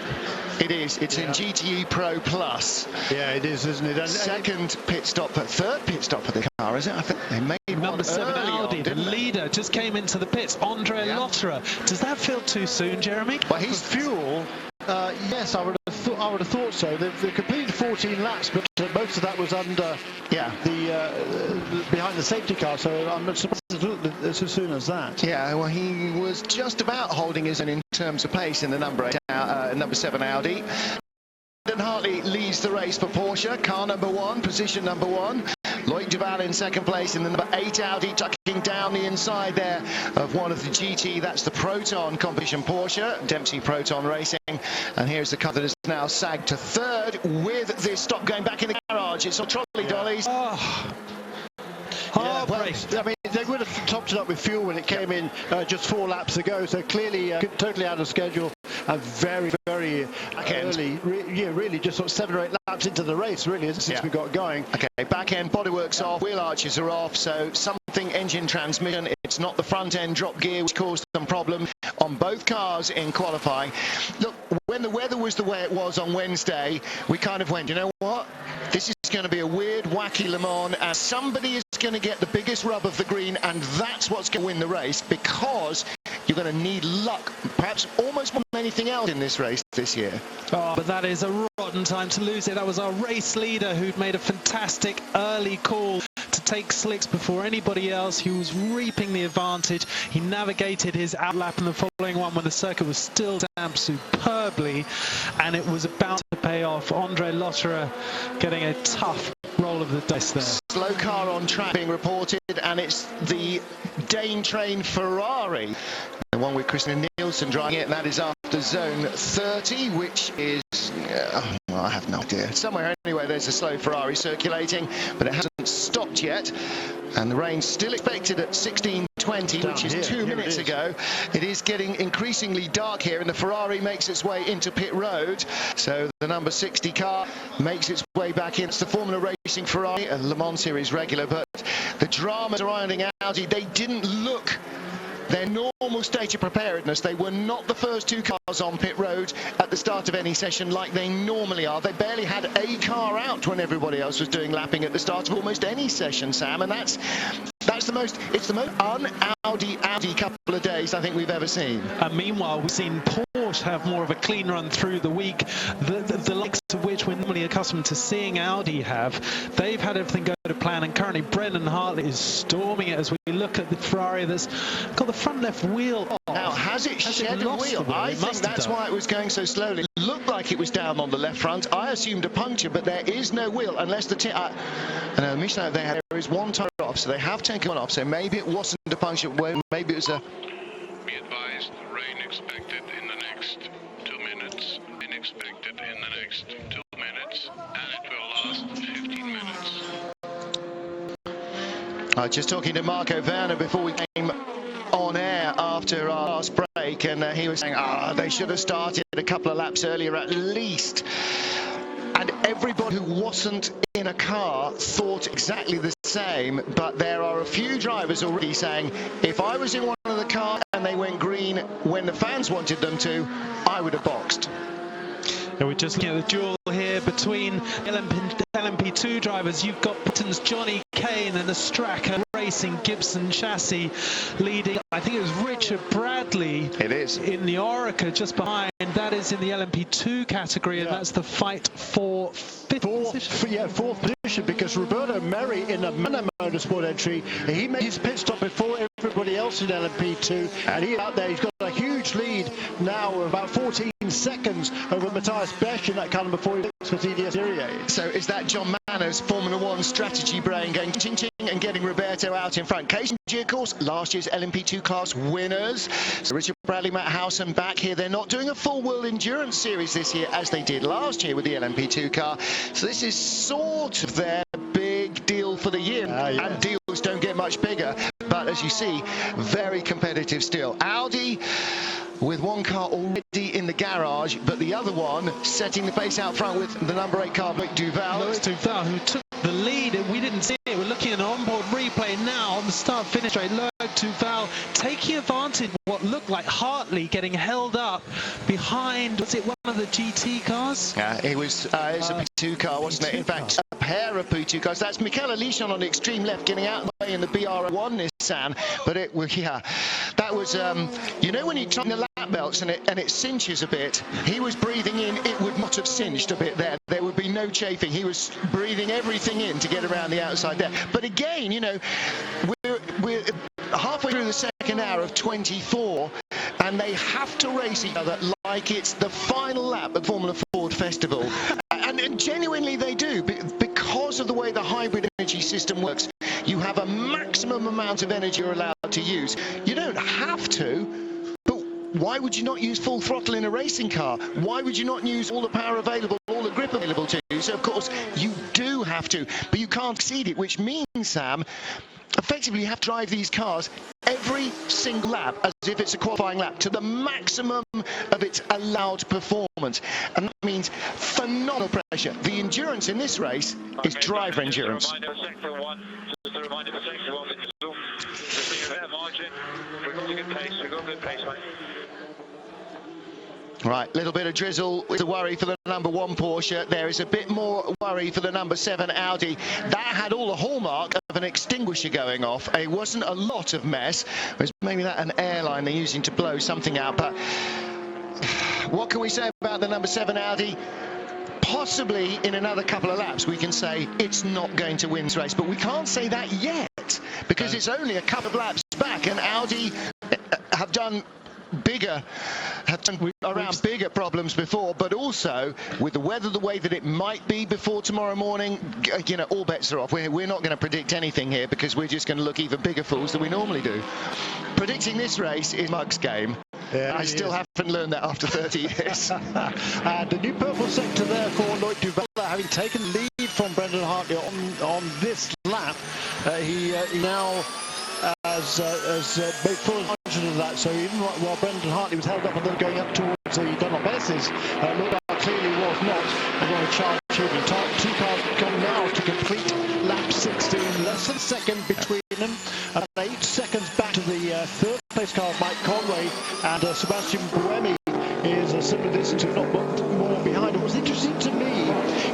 it is. It's in GTE Pro Plus. Yeah, it is, isn't it? And second pit stop, third pit stop for the car, is it? I think they made number 7 Audi, the leader, just came into the pits. Andre Lotterer. Does that feel too soon, Jeremy? Well, his fuel. Yes, I would have thought so. They've completed 14 laps, but most of that was under the behind the safety car. So I'm not surprised as soon as that. Yeah, well, he was just about holding his own in terms of pace in the number 7 Audi. Brandon Hartley leads the race for Porsche. Car number 1, position number 1. Loïc Duval in second place in the number 8 Audi, tucking down the inside there of one of the GT. That's the Proton competition Porsche, Dempsey Proton Racing. And here's the car that is now sagged to third with this stop going back in the garage. It's on trolley dollies. Yeah, well, I mean, they would have topped it up with fuel when it came in just 4 laps ago, so clearly totally out of schedule and very, very early. Really just sort of 7 or 8 laps into the race, really, since we got going. Okay, back end bodywork's off, wheel arches are off, so something engine transmission. It's not the front end drop gear which caused them problem on both cars in qualifying. Look, when the weather was the way it was on Wednesday, we kind of went, you know what? This is going to be a weird, wacky Le Mans, and somebody is going to get the biggest rub of the green, and that's what's going to win the race, because you're going to need luck, perhaps almost more than anything else in this race this year. Oh, but that is a rotten time to lose it. That was our race leader who'd made a fantastic early call to take slicks before anybody else. He was reaping the advantage. He navigated his outlap in the following one when the circuit was still damp superbly, and it was about to pay off. Andre Lotterer getting a tough roll of the dice there. Slow car on track being reported, and it's the Dane train Ferrari, the one with Christian Nielsen driving it, and that is after zone 30, which is I have no idea. Somewhere anyway there's a slow Ferrari circulating, but it hasn't stopped yet, and the rain's still expected at 16:20, which is 2 minutes ago. It is getting increasingly dark here, and the Ferrari makes its way into pit road, so the number 60 car makes its way back in. It's the Formula Racing Ferrari, a Le Mans Series regular, but the drama surrounding Audi, they didn't look their normal state of preparedness. They were not the first 2 cars on pit road at the start of any session like they normally are. They barely had a car out when everybody else was doing lapping at the start of almost any session, Sam, and it's the most un-Audi couple of days I think we've ever seen. And meanwhile, we've seen Porsche have more of a clean run through the week. The likes of which we're normally accustomed to seeing Audi have. They've had everything go to plan, and currently Brendan Hartley is storming it as we look at the Ferrari that's got the front left wheel off. Now, has it shed a wheel? I think that's why it was going so slowly. It looked like it was down on the left front. I assumed a puncture, but there is no wheel unless the Michelin, there is one tire off, so they have taken one off. So maybe it wasn't a puncture. Maybe it was a. Be advised, rain expected in the next 2 minutes. Rain expected in the next 2 minutes, and it will last 15 minutes. Just talking to Marco Werner before we came on air after our last break, and he was saying, they should have started a couple of laps earlier at least. And everybody who wasn't in a car thought exactly the same, but there are a few drivers already saying, if I was in one of the cars and they went green when the fans wanted them to, I would have boxed. Yeah, we're just looking at the duel here between LMP2 drivers. You've got Britain's Johnny Kane and the Straka Racing Gibson chassis leading. I think it was Richard Bradley. It is. In the Orica just behind. That is in the LMP2 category, and that's the fight for fourth position, because Roberto Merri in the Manor Motorsport entry, he made his pit stop before everybody else in LMP2, and he's out there. He's got a huge lead now of about 14 seconds over Matthias Besch in that car before he looks for TDS Serie. So is that John Manners' Formula One strategy brain going ching ching and getting Roberto out in front? KG, of course, last year's LMP2 class winners. So Richard Bradley, Matt Howson back here. They're not doing a full World Endurance Series this year as they did last year with the LMP2 car. So this is sort of their big deal for the year. And deals don't get much bigger. But as you see, very competitive still. Audi with one car already in the garage, but the other one setting the pace out front with the number 8 car, Loïc Duval. Loïc Duval, who took the lead, and we didn't see it. We're looking at an onboard replay now on the start-finish straight. Loïc Duval taking advantage of what looked like Hartley getting held up behind, was it one of the GT cars? Yeah, it was a P2 car, wasn't it? In fact, a pair of P2 cars. That's Michele Lichon on the extreme left getting out of the way in the BR1 Nissan. But it was, that was, you know when you tighten the lap belts and it cinches a bit, he was breathing in, it would not have cinched a bit there. There would be no chafing. He was breathing everything in to get around the outside there. But again, you know, we're halfway through the second hour of 24, and they have to race each other like it's the final lap at Formula Ford Festival. And genuinely they do, because of the way the hybrid energy system works. You have a maximum amount of energy you're allowed to use. You don't have to, but why would you not use full throttle in a racing car? Why would you not use all the power available, all the grip available to you? So of course you do have to, but you can't exceed it, which means, Sam, effectively you have to drive these cars every single lap as if it's a qualifying lap to the maximum of its allowed performance, and that means phenomenal pressure. The endurance in this race is driver endurance. Just a reminder for section 1, just being a fair margin. We've got a good pace, mate. Right, little bit of drizzle is a worry for the number 1 Porsche. There is a bit more worry for the number 7 Audi. That had all the hallmark of an extinguisher going off. It wasn't a lot of mess. It was maybe that an airline they're using to blow something out. But what can we say about the number 7 Audi? Possibly in another couple of laps we can say it's not going to win this race, but we can't say that yet because it's only a couple of laps back, and Audi have done bigger problems before, but also with the weather the way that it might be before tomorrow morning, you know, all bets are off. We're not going to predict anything here because we're just going to look even bigger fools than we normally do. Predicting this race is Mug's game. Yeah, I still haven't learned that after 30 years. And the new purple sector there for Loïc Duval, having taken lead from Brendan Hartley on this lap. He now has made full advantage of that. So even while Brendan Hartley was held up and then going up towards the Dunlop S's, Loïc clearly was not going to charge him. Two cars come now to complete lap 16, less than a second between them, and 8 seconds back to the third place car, Mike Conway, and Sebastian Buemi is a similar distance, if not more behind. And what's interesting to me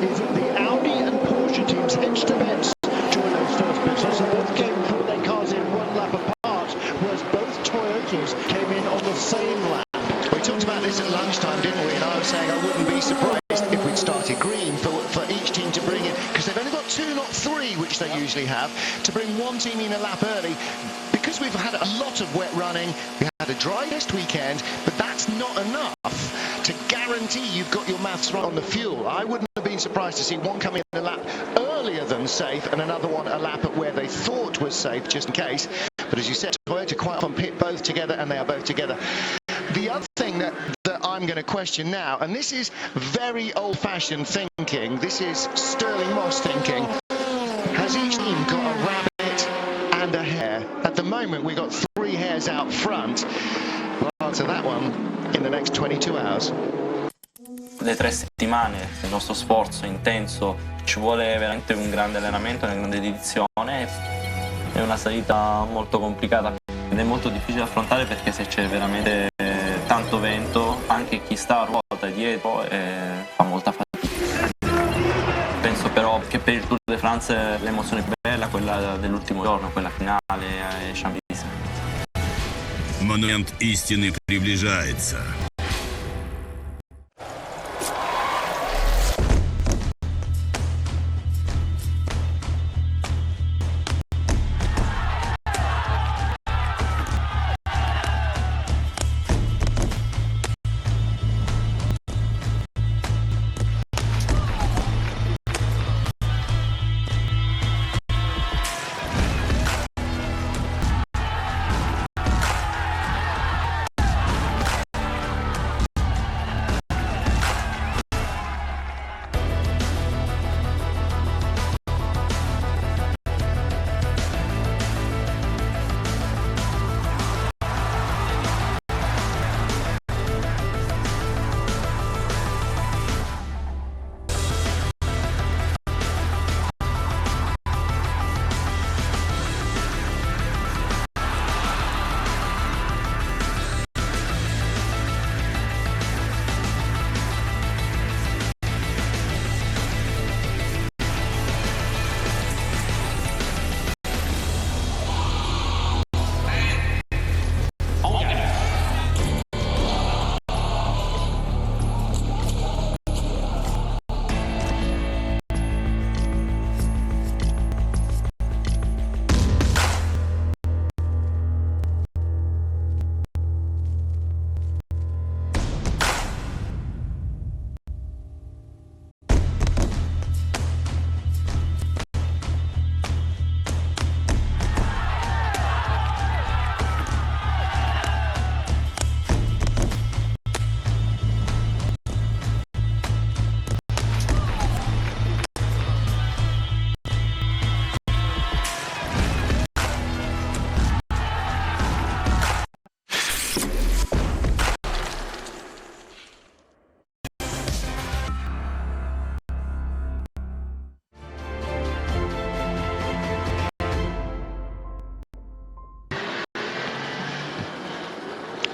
is that the Audi and Porsche teams hedged their bets during those first pits. So both came through their cars in one lap apart, whereas both Toyotas came in on the same lap. We talked about this at lunchtime, didn't we? And I was saying I wouldn't be surprised if we'd started green for each team to bring in, because they've only got 2, not 3, which they usually have, to bring one team in a lap early. Because we've had a lot of wet running, we had a dry test weekend, but that's not enough to guarantee you've got your maths right on the fuel. I wouldn't have been surprised to see one come in a lap earlier than safe and another one a lap at where they thought was safe, just in case. But as you said, Toyota quite often pit both together, and they are both together. The other thing that I'm going to question now, and this is very old-fashioned thinking, this is Sterling Moss thinking, has each team got a rabbit and a hare? At the moment, we've got 3 hares out front. We'll answer that one in the next 22 hours. Le 3 settimane del nostro sforzo intenso, ci vuole veramente un grande allenamento, una grande dedizione. È una salita molto complicata ed è molto difficile da affrontare, perché se c'è veramente tanto vento, anche chi sta a ruota dietro fa molta fatica. Penso però che per il Tour de France l'emozione più bella è quella dell'ultimo giorno, quella finale a Champs-Élysées. Момент истины приближается.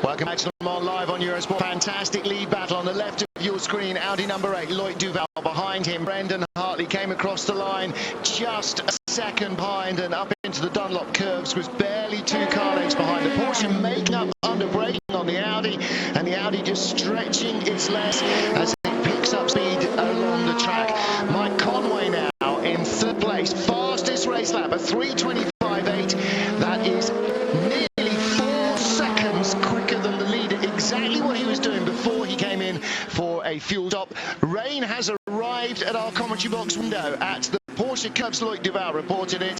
Welcome back to Le Mans live on Eurosport. Fantastic lead battle on the left of your screen. Audi number 8, Loïc Duval behind him. Brendan Hartley came across the line just a second behind, and up into the Dunlop curves was barely 2 car lengths behind. The Porsche making up under braking on the Audi, and the Audi just stretching its legs as it picks up speed along the track. Mike Conway now in 3rd place, fastest race lap, a 3:25.8. That is nearly 4 seconds quicker than the leader, exactly what he was doing before he came in for a fuel stop. Rain has arrived at our commentary box window at the Porsche Cubs. Loïc Duval reported it,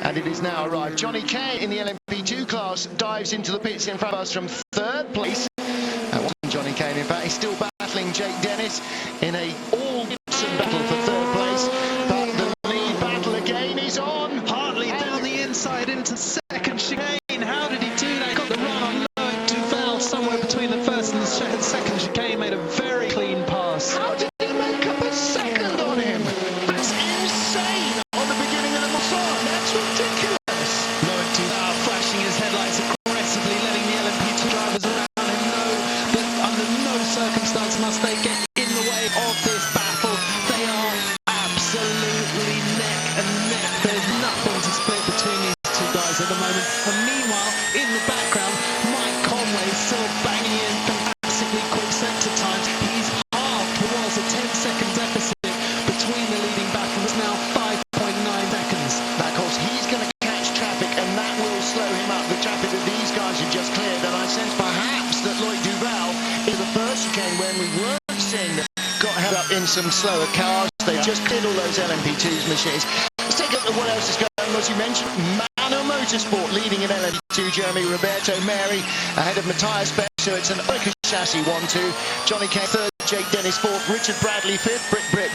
and it is now arrived. Johnny Kay in the LMP2 class dives into the pits in front of us from 3rd place. That wasn't Johnny Kay, in fact. He's still battling Jake Dennis in a all-Gibson battle for 3rd place. But the lead battle again is on. Hartley down the inside into 2nd chicane. How did he do that? Got the run on Loïc Duval somewhere between the 1st and the 2nd chicane. Made a very clean pass. How did he make up a second on him? That's insane on the beginning of the Mans. That's ridiculous. Loïc Duval flashing his headlights aggressively, letting the LMP2 drivers around him know that under no circumstance must they get in the way of this just cleared, and I sense perhaps that Loïc Duval is the first chicane when we weren't seeing them got held up in some slower cars. They just cleared all those LMP2's machines. Let's take a look at what else is going on. As you mentioned, Mano Motorsport leading in LMP2, Jeremy Roberto Mary ahead of Matthias Beck, so it's an Oka chassis 1-2. Johnny Kane third, Jake Dennis fourth, Richard Bradley fifth, Brit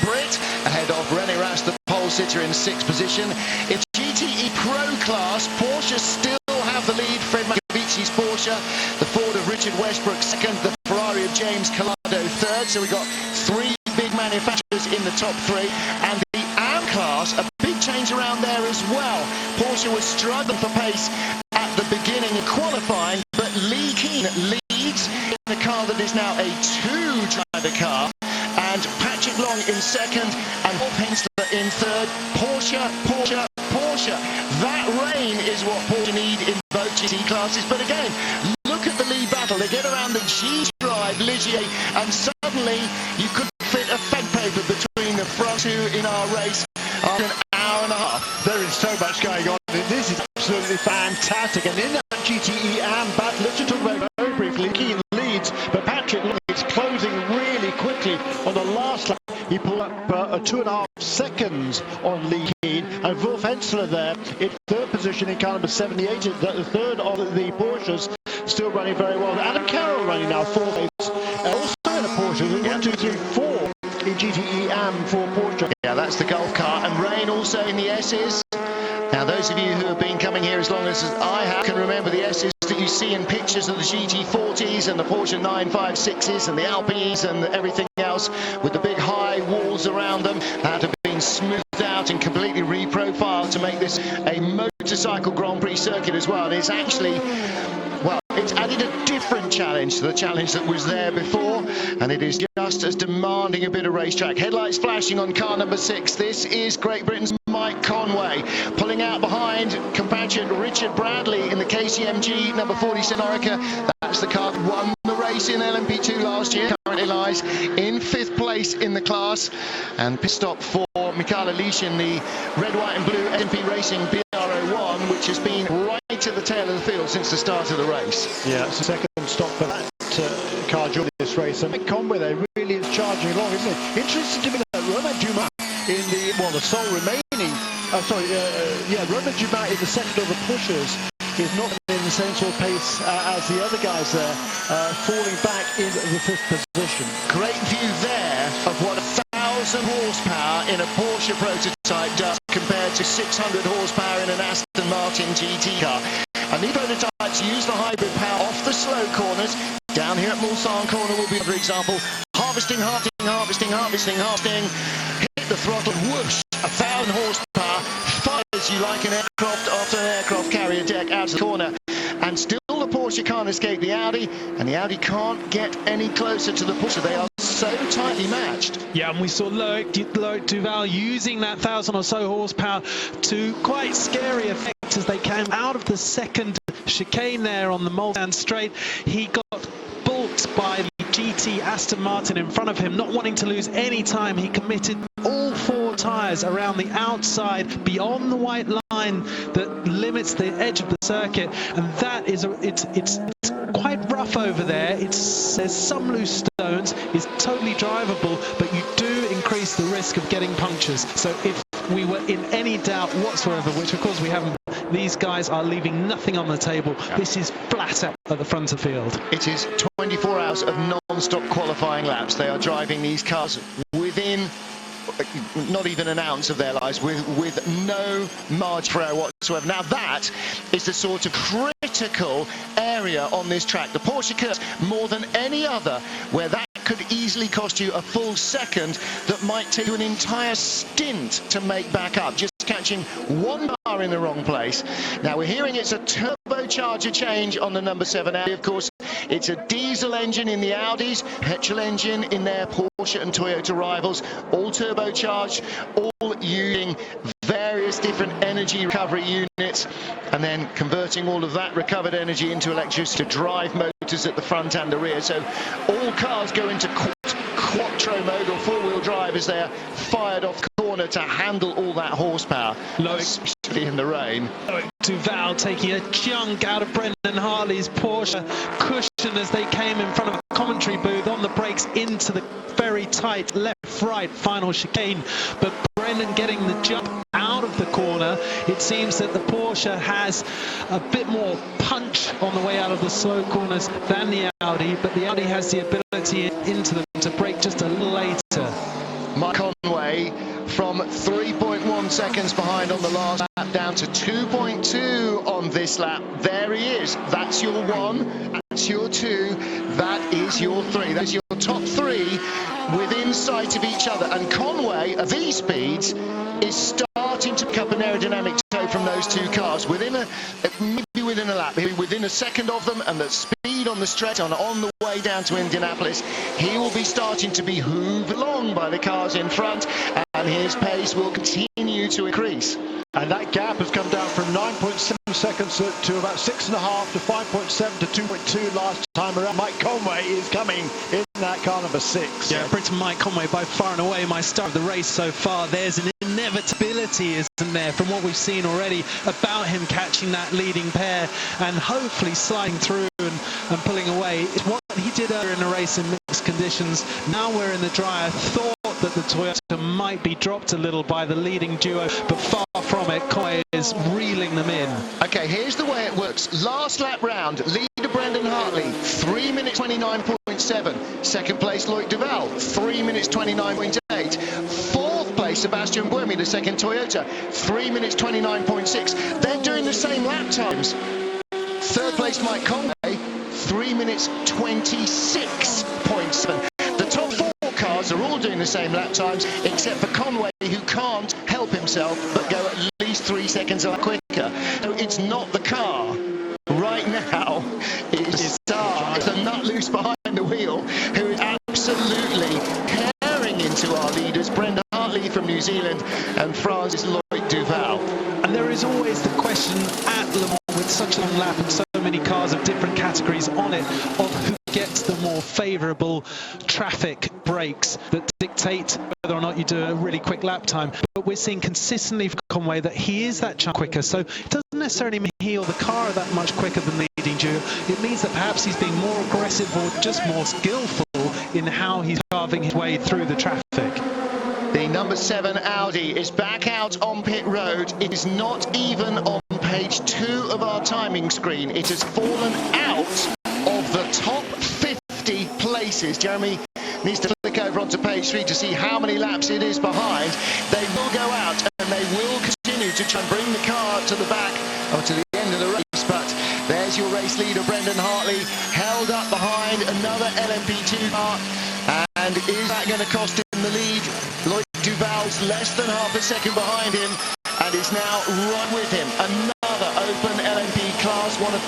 ahead of René Rast, the pole sitter, in sixth position. In GTE Pro class, Porsche still have the lead. Fred Macavici's Porsche, the Ford of Richard Westbrook second, the Ferrari of James Collado third. So we've got three big manufacturers in the top three, and the AM class, a big change around there as well. Porsche was struggling for pace at the beginning of qualifying, but Lee Keen leads in the car that is now a two-driver car, and Patrick Long in second, and Bob Hensler in third. Porsche. That rain is what Porsche need in both GT classes, but again, look at the lead battle. They get around the G-drive, Ligier, and suddenly you couldn't fit a fed paper between the front two in our race after an hour and a half. There is so much going on. This is absolutely fantastic. And in that GTE AM battle, let's just talk about it very briefly. Keane leads, but Patrick is closing really quickly on the last lap. He pulled up 2.5 seconds on Lee Keen, and Wolf Hensler there in third position in car number 78, the third of the Porsches, still running very well. Adam Carroll running now fourth, also in a Porsche. 1, 2, 3, 4 in GTE AM for Porsche. Yeah, that's the Golf car, and rain also in the S's. Now, those of you who have been coming here as long as I have can remember the S's that you see in pictures of the GT40s and the Porsche 956s and the Alpines and everything else with the big high walls around them that have been smoothed out and completely reprofiled to make this a motorcycle Grand Prix circuit as well. And it's actually, well, it's added a different challenge to the challenge that was there before, and it is just as demanding a bit of racetrack. Headlights flashing on car number 6. This is Great Britain's Mike Conway, pulling out behind compatriot Richard Bradley in the KCMG number 47 Orica. That's the car that won the race in LMP2 last year. Currently lies in 5th place in the class, and pit stop for Mikhail Alishin, the red, white and blue SMP Racing BR01, which has been right at the tail of the field since the start of the race. Yeah, it's the second stop for that car during this race. And Mike Conway there really is charging along, isn't it? Interesting to me that Romain Dumas in the, well, the sole remaining, Romain Dumas in the second of the pushers is not in the same sort of pace as the other guys there, falling back in the 5th position. Great view there of what 1,000 horsepower in a Porsche prototype does compared to 600 horsepower in an Aston Martin GT car. And these prototypes use the hybrid power off the slow corners. Down here at Mulsanne corner will be another example. Harvesting. Hit the throttle, whoosh, 1,000 horsepower, fires you like an aircraft after an aircraft carrier deck out of the corner. And still the Porsche can't escape the Audi, and the Audi can't get any closer to the Porsche. They are so tightly matched. Yeah, and we saw Loïc Duval using that 1,000 or so horsepower to quite scary effect as they came out of the second chicane there on the Mulsanne straight. He got balked by the GT Aston Martin in front of him, not wanting to lose any time. He committed all 4 tyres around the outside beyond the white line that limits the edge of the circuit, and that is it's quite rough over there. There's some loose stones. It's totally drivable, but you do increase the risk of getting punctures. So if we were in any doubt whatsoever, which of course we haven't, these guys are leaving nothing on the table. This is flat out at the front of field. It is 24 hours of non-stop qualifying laps. They are driving these cars within not even an ounce of their lives, with no margin for error whatsoever. Now that is the sort of critical area on this track. The Porsche curves more than any other, where that could easily cost you a full second that might take you an entire stint to make back up, just catching one car in the wrong place. Now we're hearing it's a turbocharger change on the number 7 Audi. Of course, it's a diesel engine in the Audis, petrol engine in their Porsche and Toyota rivals, all turbocharged, all using various different energy recovery units, and then converting all of that recovered energy into electricity to drive motors at the front and the rear. So all cars go into quattro mode or 4-wheel drive as they're fired off corner to handle all that horsepower. Loïc especially in the rain. Duval taking a chunk out of Brendan Hartley's Porsche cushion as they came in front of a commentary booth on the brakes into the very tight left-right final chicane. But Brendan getting the jump out of the corner. It seems that the Porsche has a bit more punch on the way out of the slow corners than the Audi, but the Audi has the ability into them to brake just a little later. Mike Conway from 3.1 seconds behind on the last lap down to 2.2 on this lap. There he is. That's your 1, that's your 2, that is your 3. That's your top 3 within sight of each other. And Conway, at these speeds, is starting to pick up an aerodynamic tow from those two cars within maybe within a lap, maybe within a second of them, and the speed on the straight on the way down to Indianapolis, he will be starting to be hooved along by the cars in front, and his pace will continue to increase. And that gap has come down from 9.7 seconds to about 6.5 to 5.7 to 2.2 last time around. Mike Conway is coming in that car number 6. Yeah, Britain Mike Conway by far and away my star of the race so far. There's an inevitability, isn't there, from what we've seen already about him catching that leading pair and hopefully sliding through and pulling away. It's what he did earlier in the race in mixed conditions. Now we're in the dry. I thought that the Toyota might be dropped a little by the leading duo, but far from it. Conway is reeling them in. Okay, here's the way it works. Last lap round, leader Brendan Hartley, 3 minutes 29.7. Second place, Loïc Duval, 3 minutes 29.8. Fourth place, Sebastian Buemi, the second Toyota, 3 minutes 29.6. They're doing the same lap times. Third place, Mike Conway, 3 minutes 26.7. The top 4 cars are all doing the same lap times, except for Conway, who can't help himself but go at least 3 seconds a lap quicker. So it's not the car. Right now, it's the nut loose behind the wheel, who is absolutely tearing into our leaders, Brendan Hartley from New Zealand and France's Loïc Duval. And there is always the question at Le Mans, with such a long lap and so many cars of different categories on it, of who gets the more favourable traffic breaks that dictate whether or not you do a really quick lap time. But we're seeing consistently from Conway that he is that chunk quicker, so it doesn't necessarily mean he or the car are that much quicker than the leading duo. It means that perhaps he's being more aggressive or just more skillful in how he's carving his way through the traffic. The number 7 Audi is back out on pit road. It is not even on page 2 of our timing screen. It has fallen out of the top 50 places. Jeremy needs to click over onto page 3 to see how many laps it is behind. They will go out and they will continue to try and bring the car to the back or to the end of the race. But there's your race leader, Brendan Hartley, held up behind another LMP2 car. And is that going to cost him the lead? Loïc Duval's less than half a second behind him and is now right with him. Another open LMP class, one of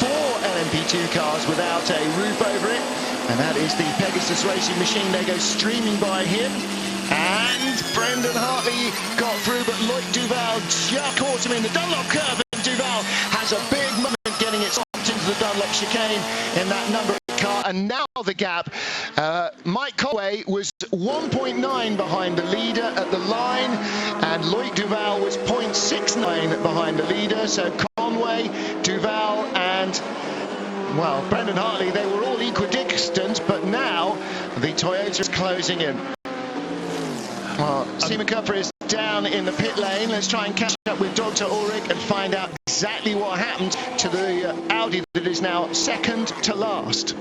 4 LMP2 cars without a roof over it. And that is the Pegasus Racing Machine. They go streaming by him. And Brendan Hartley got through, but Loïc Duval just caught him in the Dunlop curve. And Duval has a big moment getting it stopped into the Dunlop chicane in that number car. And now the gap. Mike Conway was 1.9 behind the leader at the line, and Loïc Duval was 0.69 behind the leader. So Conway, Duval, and well, Brendan Hartley, they were all equidistant, but now the Toyota is closing in. Well, Seema Kupfer is down in the pit lane. Let's try and catch up with Dr. Ulrich and find out exactly what happened to the Audi that is now second to last.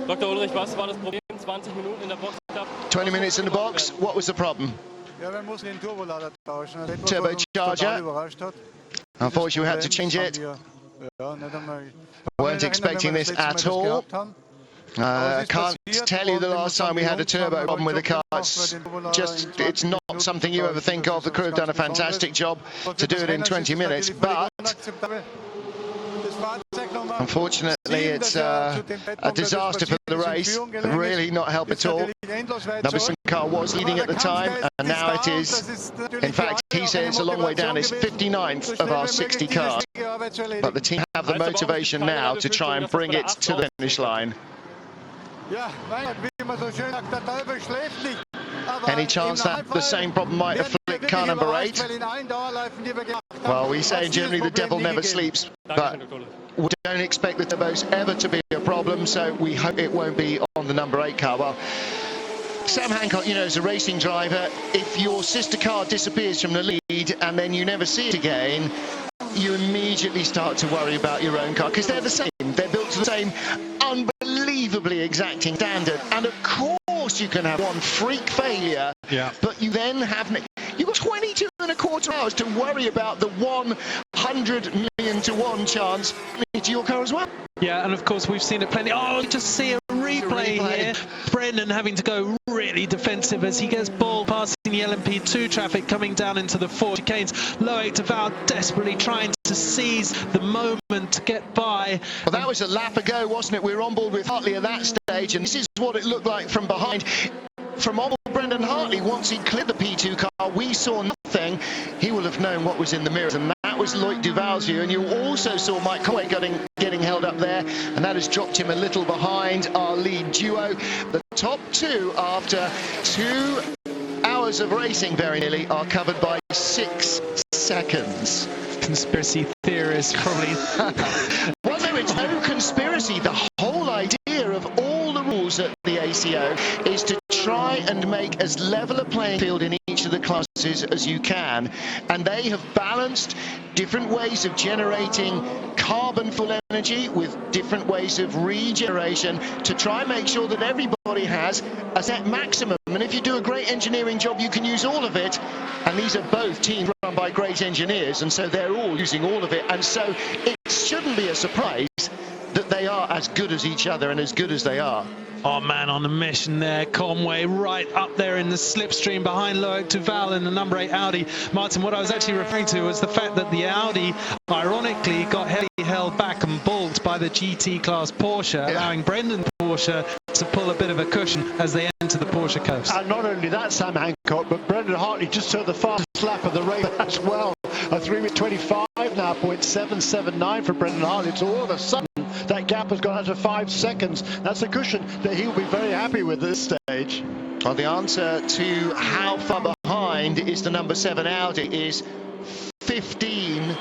Dr. Ulrich, was war das Problem? 20 Minuten in der Box. 20 minutes in the box. What was the problem? Turbocharger. Unfortunately, we had to change it. Weren't expecting this at all. I can't tell you the last time we had a turbo problem with the car. It's not something you ever think of. The crew have done a fantastic job to do it in 20 minutes, but unfortunately it's a disaster for the race. Really not help at all. Number 7 car was leading at the time, and now it is, in fact, he says it's a long way down. It's 59th of our 60 cars, but the team have the motivation now to try and bring it to the finish line. Any chance that the same problem might afflict car number 8? Well, we say in Germany the devil never sleeps, but we don't expect the turbos ever to be a problem, so we hope it won't be on the number 8 car. Well, Sam Hancock, you know, as a racing driver, if your sister car disappears from the lead and then you never see it again, you immediately start to worry about your own car, because they're the same. They're built to the same unbelievably exacting standard. And of course you can have one freak failure, but you then have... You've got 22.25 hours to worry about the 100 million to 1 chance to your car as well. Yeah, and of course we've seen it plenty. Oh, just see a replay here. Brendan having to go really defensive as he gets ball passing the LMP2 traffic coming down into the 4 chicanes. Loïc Duval desperately trying to seize the moment to get by. Well, that was a lap ago, wasn't it? We were on board with Hartley at that stage, and this is what it looked like from behind. From on Brendan Hartley, once he cleared the P2 car, we saw nothing. He will have known what was in the mirrors, and that was Loïc Duval's view. And you also saw Mike Conway getting held up there, and that has dropped him a little behind our lead duo. The top 2, after 2 hours of racing, very nearly, are covered by 6 seconds. Conspiracy theorists probably. Well, no, it's no conspiracy. The whole idea of all the rules at the ACO is to try and make as level a playing field in each of the classes as you can, and they have balanced different ways of generating carbon fuel energy with different ways of regeneration to try and make sure that everybody has a set maximum. And if you do a great engineering job, you can use all of it, and these are both teams run by great engineers, and so they're all using all of it, and so it shouldn't be a surprise that they are as good as each other and as good as they are. Oh man, on a mission there, Conway right up there in the slipstream behind Loïc Duval in the number 8 Audi. Martin, what I was actually referring to was the fact that the Audi, ironically, got heavily held back and balked by the GT class Porsche, allowing Brendan Porsche to pull a bit of a cushion as they enter the Porsche curves. And not only that, Sam Hancock, but Brendan Hartley just took the fastest lap of the race as well. A 3:25 now, 0.779 for Brendan Hartley. So all of a sudden, that gap has gone out to 5 seconds. That's a cushion that he'll be very happy with this stage. Well, the answer to how far behind is the number 7 Audi is 15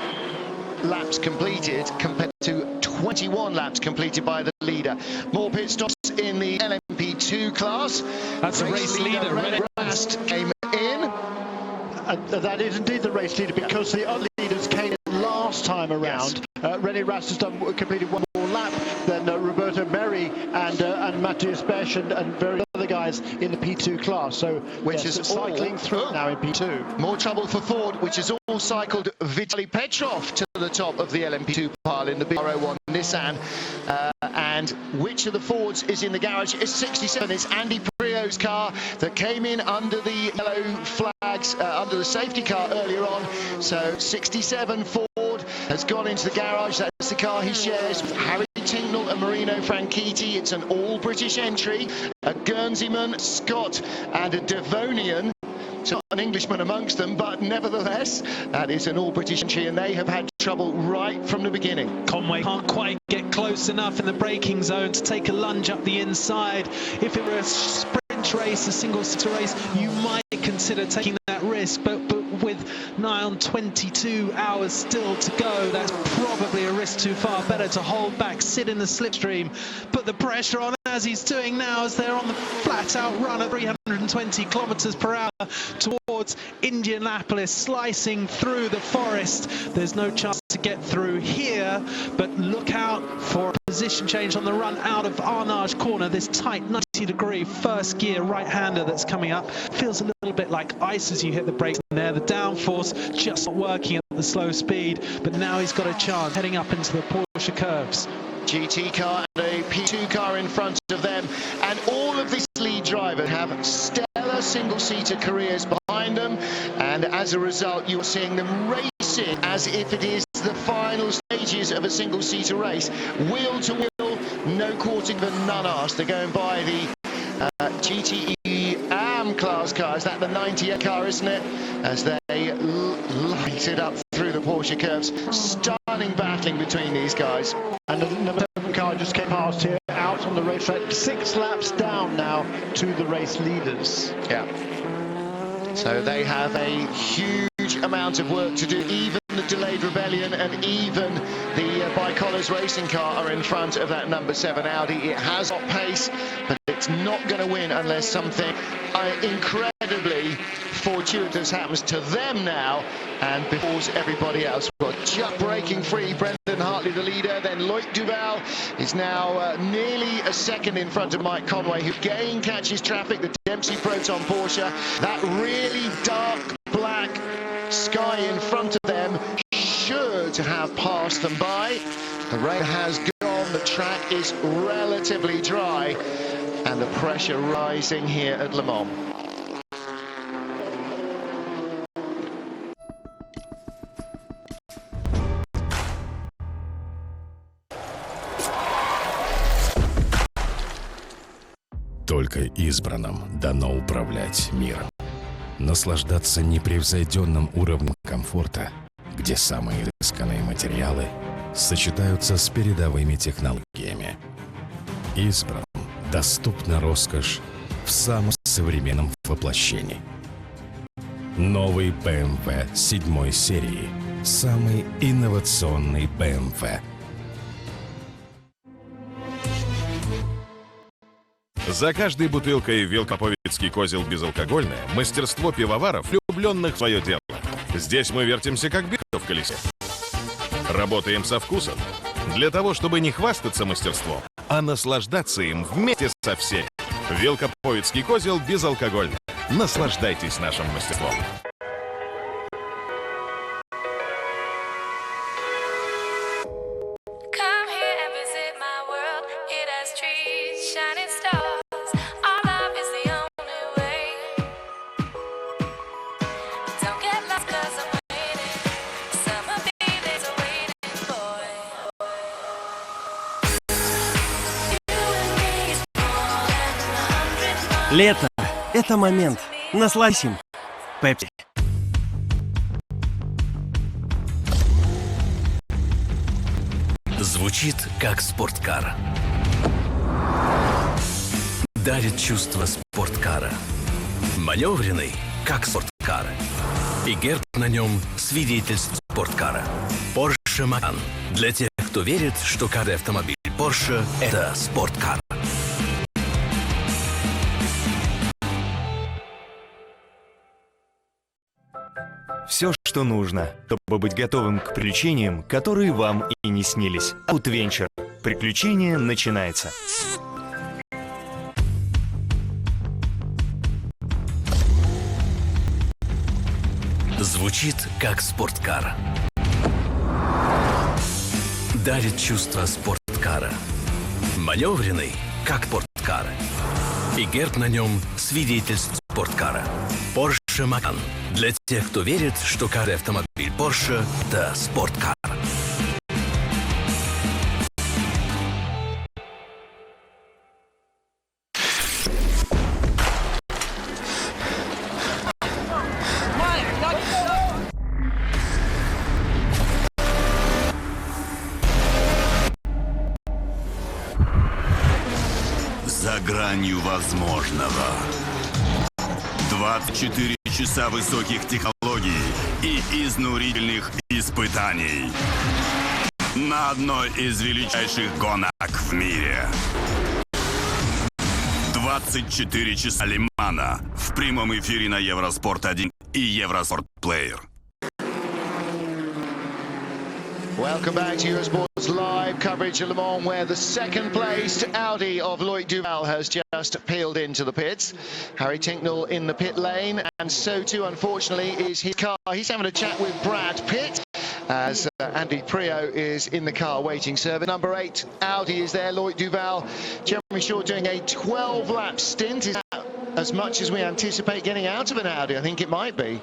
laps completed compared to 21 laps completed by the leader. More pit stops in the LMP2 class. That's a race leader. René Rast came in. That is indeed the race leader, because the other leaders came in last time around. René Rast has completed one more lap than Roberto Merri and Matthias Besch and various other guys in the P2 class. So which is cycling through now in P2. More trouble for Ford, which has all cycled Vitaly Petrov to the top of the LMP2 pile in the BR01 Nissan. And which of the Fords is in the garage? It's 67. It's Andy Prio's car that came in under the yellow flags, under the safety car earlier on. So 67 Ford has gone into the garage. That's the car he shares with Harry Tincknell and Marino Franchitti. It's an all-British entry. A Guernseyman, Scott, and a Devonian. It's not an Englishman amongst them, but nevertheless, that is an all-British entry, and they have had trouble right from the beginning. Conway can't quite get close enough in the braking zone to take a lunge up the inside. If it were a sprint race, a single-seater race, you might consider taking that risk, but with nigh on 22 hours still to go, that's probably a risk too far. Better to hold back, sit in the slipstream, put the pressure on as he's doing now as they're on the flat-out run at 320 kilometers per hour towards Indianapolis, slicing through the forest. There's no chance to get through here, but look out for a position change on the run out of Arnage corner. This tight 90-degree first gear right-hander that's coming up feels a little bit like ice as you hit the brakes there. The downforce just not working at the slow speed, but now he's got a chance heading up into the Porsche curves. GT car and a P2 car in front of them, and all of these lead drivers have stellar single-seater careers behind them, and as a result you're seeing them racing as if it is the final stages of a single-seater race, wheel to wheel, no quarting the none arse. They're going by the GTE AM class car. Is that the 98 car, isn't it? As they light it up through the Porsche curves. Stunning battling between these guys. And the number 7 car just came past here, out from the racetrack. 6 laps down now to the race leaders. Yeah. So they have a huge amount of work to do. Even the delayed rebellion and even the Bicolors racing car are in front of that number 7 Audi. It has got pace, but it's not going to win unless something incredibly fortuitous happens to them now and before everybody else. Well, just breaking free, Brendan Hartley the leader, then Loïc Duval is now nearly a second in front of Mike Conway, who again catches traffic, the Dempsey Proton Porsche. That really dark black sky in front of them should have passed them by. The rain has gone, the track is relatively dry, and the pressure rising here at Le Mans. Только избранным дано управлять миром. Наслаждаться непревзойденным уровнем комфорта, где самые изысканные материалы сочетаются с передовыми технологиями. Избранным доступна роскошь в самом современном воплощении. Новый BMW 7 серии. Самый инновационный BMW. За каждой бутылкой Велкоповицкий козел безалкогольное мастерство пивоваров, влюбленных в свое дело. Здесь мы вертимся как белка в колесе. Работаем со вкусом. Для того, чтобы не хвастаться мастерством, а наслаждаться им вместе со всеми. Велкоповицкий козел безалкогольный. Наслаждайтесь нашим мастерством. Лето – это момент. Насладись им. Пепси. Звучит как спорткар. Дарит чувство спорткара. Маневренный, как спорткар. И герб на нем – свидетельство спорткара. Porsche Macan. Для тех, кто верит, что каждый автомобиль Porsche – это спорткар. Все, что нужно, чтобы быть готовым к приключениям, которые вам и не снились. Outventure. Приключение начинается. Звучит как спорткар. Дарит чувство спорткара. Маневренный, как спорткар. И герб на нем – свидетельство спорткара. Porsche Macan. Для тех, кто верит, что каждый автомобиль Porsche – это спорткар. За гранью возможного. 24 часа высоких технологий и изнурительных испытаний. На одной из величайших гонок в мире. 24 часа Le Mans в прямом эфире на Евроспорт 1 и Евроспорт Player. Welcome back to Eurosport's live coverage of Le Mans, where the second-placed Audi of Loïc Duval has just peeled into the pits. Harry Tinknell in the pit lane, and so too, unfortunately, is his car. He's having a chat with Brad Pitt, as Andy Prio is in the car waiting service. Number 8, Audi is there, Loïc Duval. Jeremy Shaw doing a 12-lap stint. Is that as much as we anticipate getting out of an Audi? I think it might be.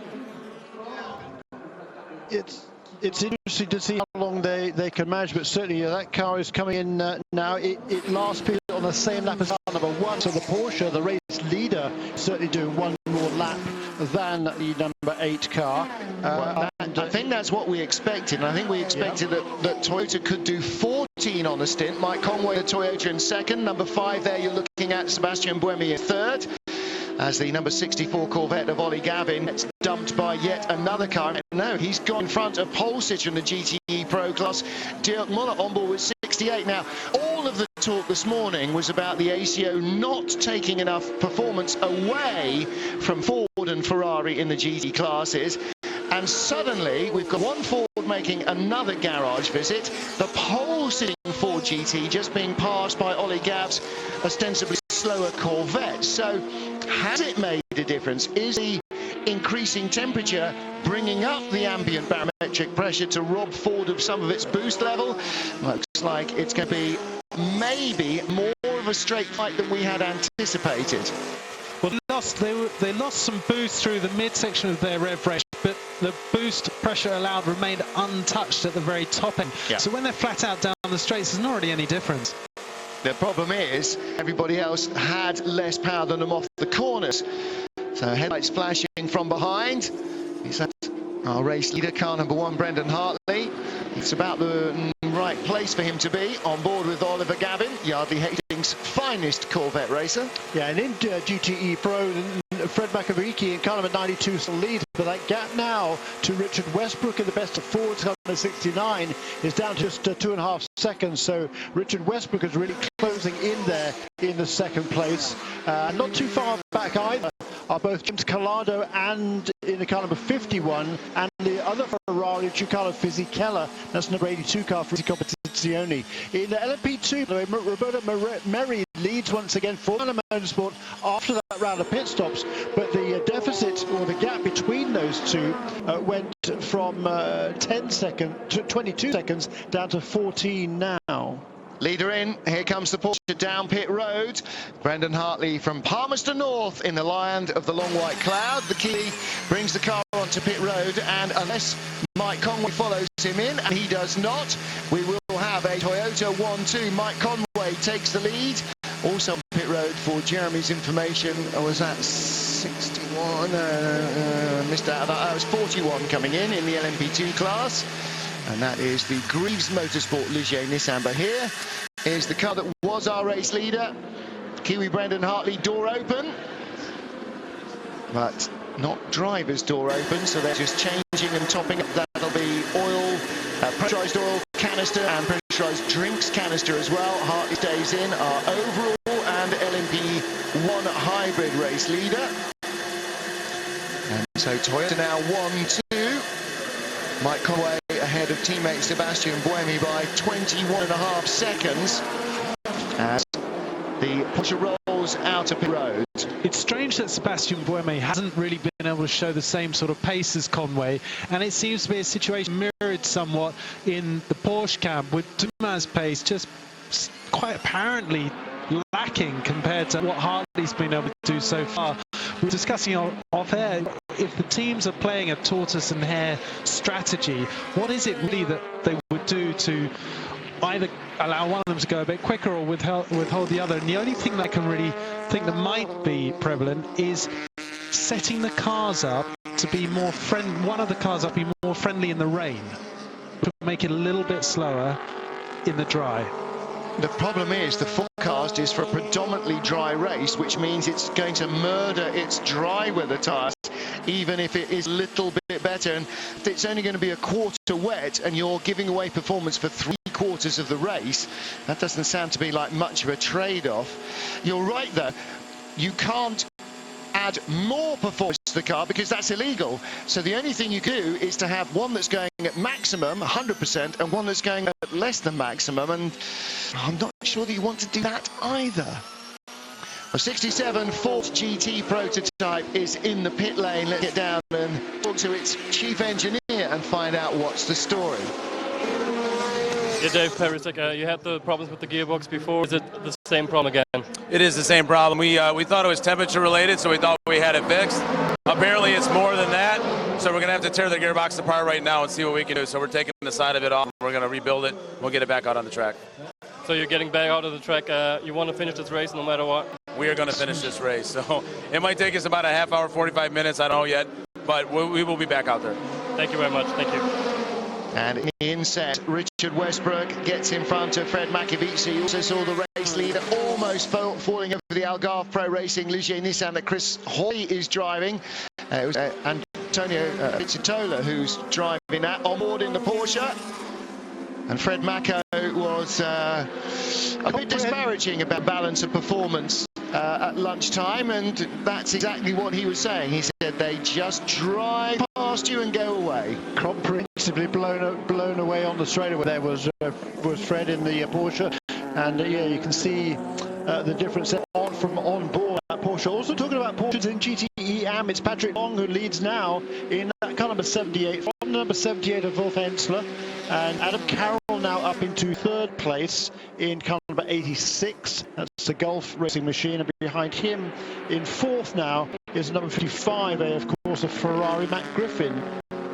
It's interesting to see how long they can manage, but certainly that car is coming in now. It last pitted on the same lap as number 1, so the Porsche, the race leader, certainly doing one more lap than the number 8 car. That And I think that's what we expected. And I think we expected that Toyota could do 14 on the stint. Mike Conway, the Toyota in second. Number 5 there, you're looking at Sebastian Buemi in third. As the number 64 Corvette of Ollie Gavin gets dumped by yet another car. No, he's gone in front of pole sitter in the GTE Pro class. Dirk Muller on board with 68. Now, all of the talk this morning was about the ACO not taking enough performance away from Ford and Ferrari in the GT classes. And suddenly, we've got one Ford making another garage visit. The pole-sitting Ford GT just being passed by Ollie Gav's ostensibly slower Corvette. So, has it made a difference? Is the increasing temperature bringing up the ambient barometric pressure to rob Ford of some of its boost level? Looks like it's going to be maybe more of a straight fight than we had anticipated. Well, they lost some boost through the midsection of their rev race, but the boost pressure allowed remained untouched at the very top end. Yeah. So when they're flat out down the straights, there's not really any difference. The problem is everybody else had less power than them off the corners. So headlights flashing from behind. Is that our race leader, car number 1, Brendan Hartley? It's about the right place for him to be, on board with Oliver Gavin, Yardley Hastings' finest Corvette racer. Yeah, and in GTE Pro, Fred McAveeky in car number 92 is the lead, but that gap now to Richard Westbrook in the best of Fords, car number 69, is down to just 2.5 seconds. So Richard Westbrook is really closing in there in the second place. Not too far back either are both James Collado and in the car number 51, and the other Ferrari, Giancarlo Fisichella, that's number 82 car for Competizione. In the LMP2, Roberto Merri leads once again for Motorsport after that round of pit stops, but the deficit or the gap between those two went from 10 seconds to 22 seconds down to 14 now. Leader in, here comes the Porsche down pit road. Brendan Hartley from Palmerston North in the land of the long white cloud. The Kiwi brings the car onto pit road, and unless Mike Conway follows him in, and he does not, we will have a Toyota 1-2. Mike Conway takes the lead. Also on pit road for Jeremy's information, was that 61? Missed out of that. That was 41 coming in the LMP2 class. And that is the Greaves Motorsport Ligier Nissan. But here is the car that was our race leader. Kiwi Brendan Hartley, door open. But not driver's door open, so they're just changing and topping up. That'll be oil, pressurized oil canister and pressurized drinks canister as well. Hartley stays in, our overall and LMP1 hybrid race leader. And so Toyota now 1-2. Mike Conway ahead of teammate Sebastian Buemi by 21.5 seconds as the Porsche rolls out of pit road. It's strange that Sebastian Buemi hasn't really been able to show the same sort of pace as Conway, and it seems to be a situation mirrored somewhat in the Porsche camp, with Dumas' pace just quite apparently lacking compared to what Hartley's been able to do so far. We're discussing off air, if the teams are playing a tortoise and hare strategy, what is it really that they would do to either allow one of them to go a bit quicker or withhold the other? And the only thing that I can really think that might be prevalent is setting the cars up to be more one of the cars up be more friendly in the rain, to make it a little bit slower in the dry. The problem is the forecast is for a predominantly dry race, which means it's going to murder its dry weather tyres, even if it is a little bit better. And if it's only going to be a quarter wet and you're giving away performance for 3/4 of the race, that doesn't sound to be like much of a trade-off. You're right, though. You can't add more performance to the car because that's illegal. So the only thing you do is to have one that's going at maximum 100% and one that's going at less than maximum, and I'm not sure that you want to do that either. A 67 Ford GT prototype is in the pit lane. Let's get down and talk to its chief engineer and find out what's the story. Yeah, Dave Perisic, you had the problems with the gearbox before. Is it the same problem again? It is the same problem. We thought it was temperature related, so we thought we had it fixed. Apparently it's more than that, so we're going to have to tear the gearbox apart right now and see what we can do. So we're taking the side of it off, we're going to rebuild it, we'll get it back out on the track. So you're getting back out of the track, you want to finish this race no matter what? We are going to finish this race, so it might take us about a half hour, 45 minutes, I don't know yet, but we will be back out there. Thank you very much. Thank you. And in the inset, Richard Westbrook gets in front of Fred Makovici. You also saw the race leader almost falling over the Algarve Pro Racing Ligier Nissan that Chris Hoy is driving. It was Antonio Pizzitola who's driving that on board in the Porsche. And Fred Mako was a bit disparaging about balance of performance at lunchtime, and that's exactly what he was saying. He said they just drive past you and go away. Comprehensively blown away on the straightaway. There was Fred in the Porsche, and yeah, you can see the difference from on board at Porsche. Also talking about Porsches in GTE AM, it's Patrick Long who leads now in car number 78 from number 78 of Wolf Hensler, and Adam Carroll now up into third place in car number 86. That's the Gulf Racing Machine, and behind him in fourth now is number 55, of course, of Ferrari, Matt Griffin,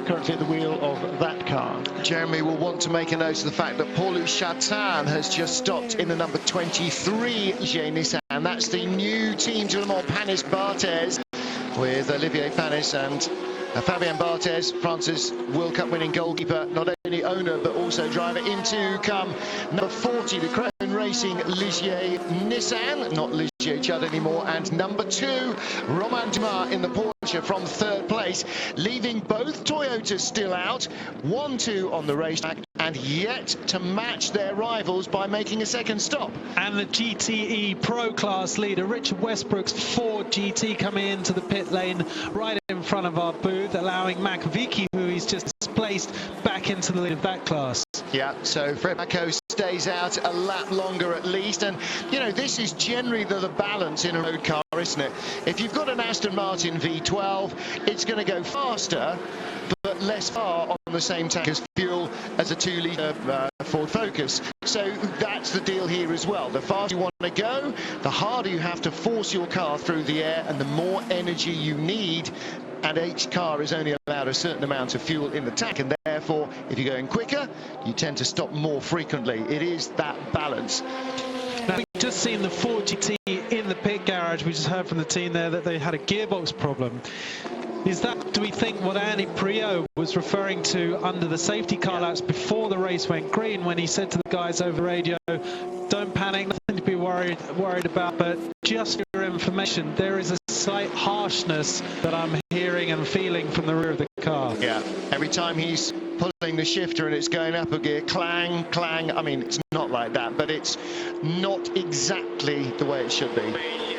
currently at the wheel of that car. Jeremy will want to make a note of the fact that Paulu Chatin has just stopped in the number 23 Ligier Nissan. That's the new team to Le Mans, Panis Barthez, with Olivier Panis and Fabien Barthez, France's World Cup winning goalkeeper, not only owner but also driver. Into come number 40, the Crown Racing Ligier Nissan, not Ligier Chud anymore, and number 2, Romain Dumas in the Porsche from third place, leaving both Toyotas still out, 1-2 on the racetrack, and yet to match their rivals by making a second stop. And the GTE Pro Class leader, Richard Westbrook's Ford GT, coming into the pit lane right in front of our booth, allowing Makovici, who he's just displaced, back into the lead of that class. Yeah, so Fred Mako stays out a lap longer at least, and you know, this is generally the balance in a road car, isn't it? If you've got an Aston Martin V12, it's going to go faster but less far on the same tank as fuel as a 2-litre Ford Focus. So that's the deal here as well. The faster you want to go, the harder you have to force your car through the air, and the more energy you need, and each car is only allowed a certain amount of fuel in the tank, and therefore if you're going quicker you tend to stop more frequently. It is that balance. Now, we've just seen the Ford GT in the pit garage. We just heard from the team there that they had a gearbox problem. Is that, do we think, what Andy Priaulx was referring to under the safety car laps before the race went green, when he said to the guys over the radio, don't panic, nothing to be worried about, but just for your information, there is a slight harshness that I'm hearing and feeling from the rear of the car. Yeah, every time he's pulling the shifter and it's going up a gear, clang, clang. I mean, it's not like that, but it's not exactly the way it should be.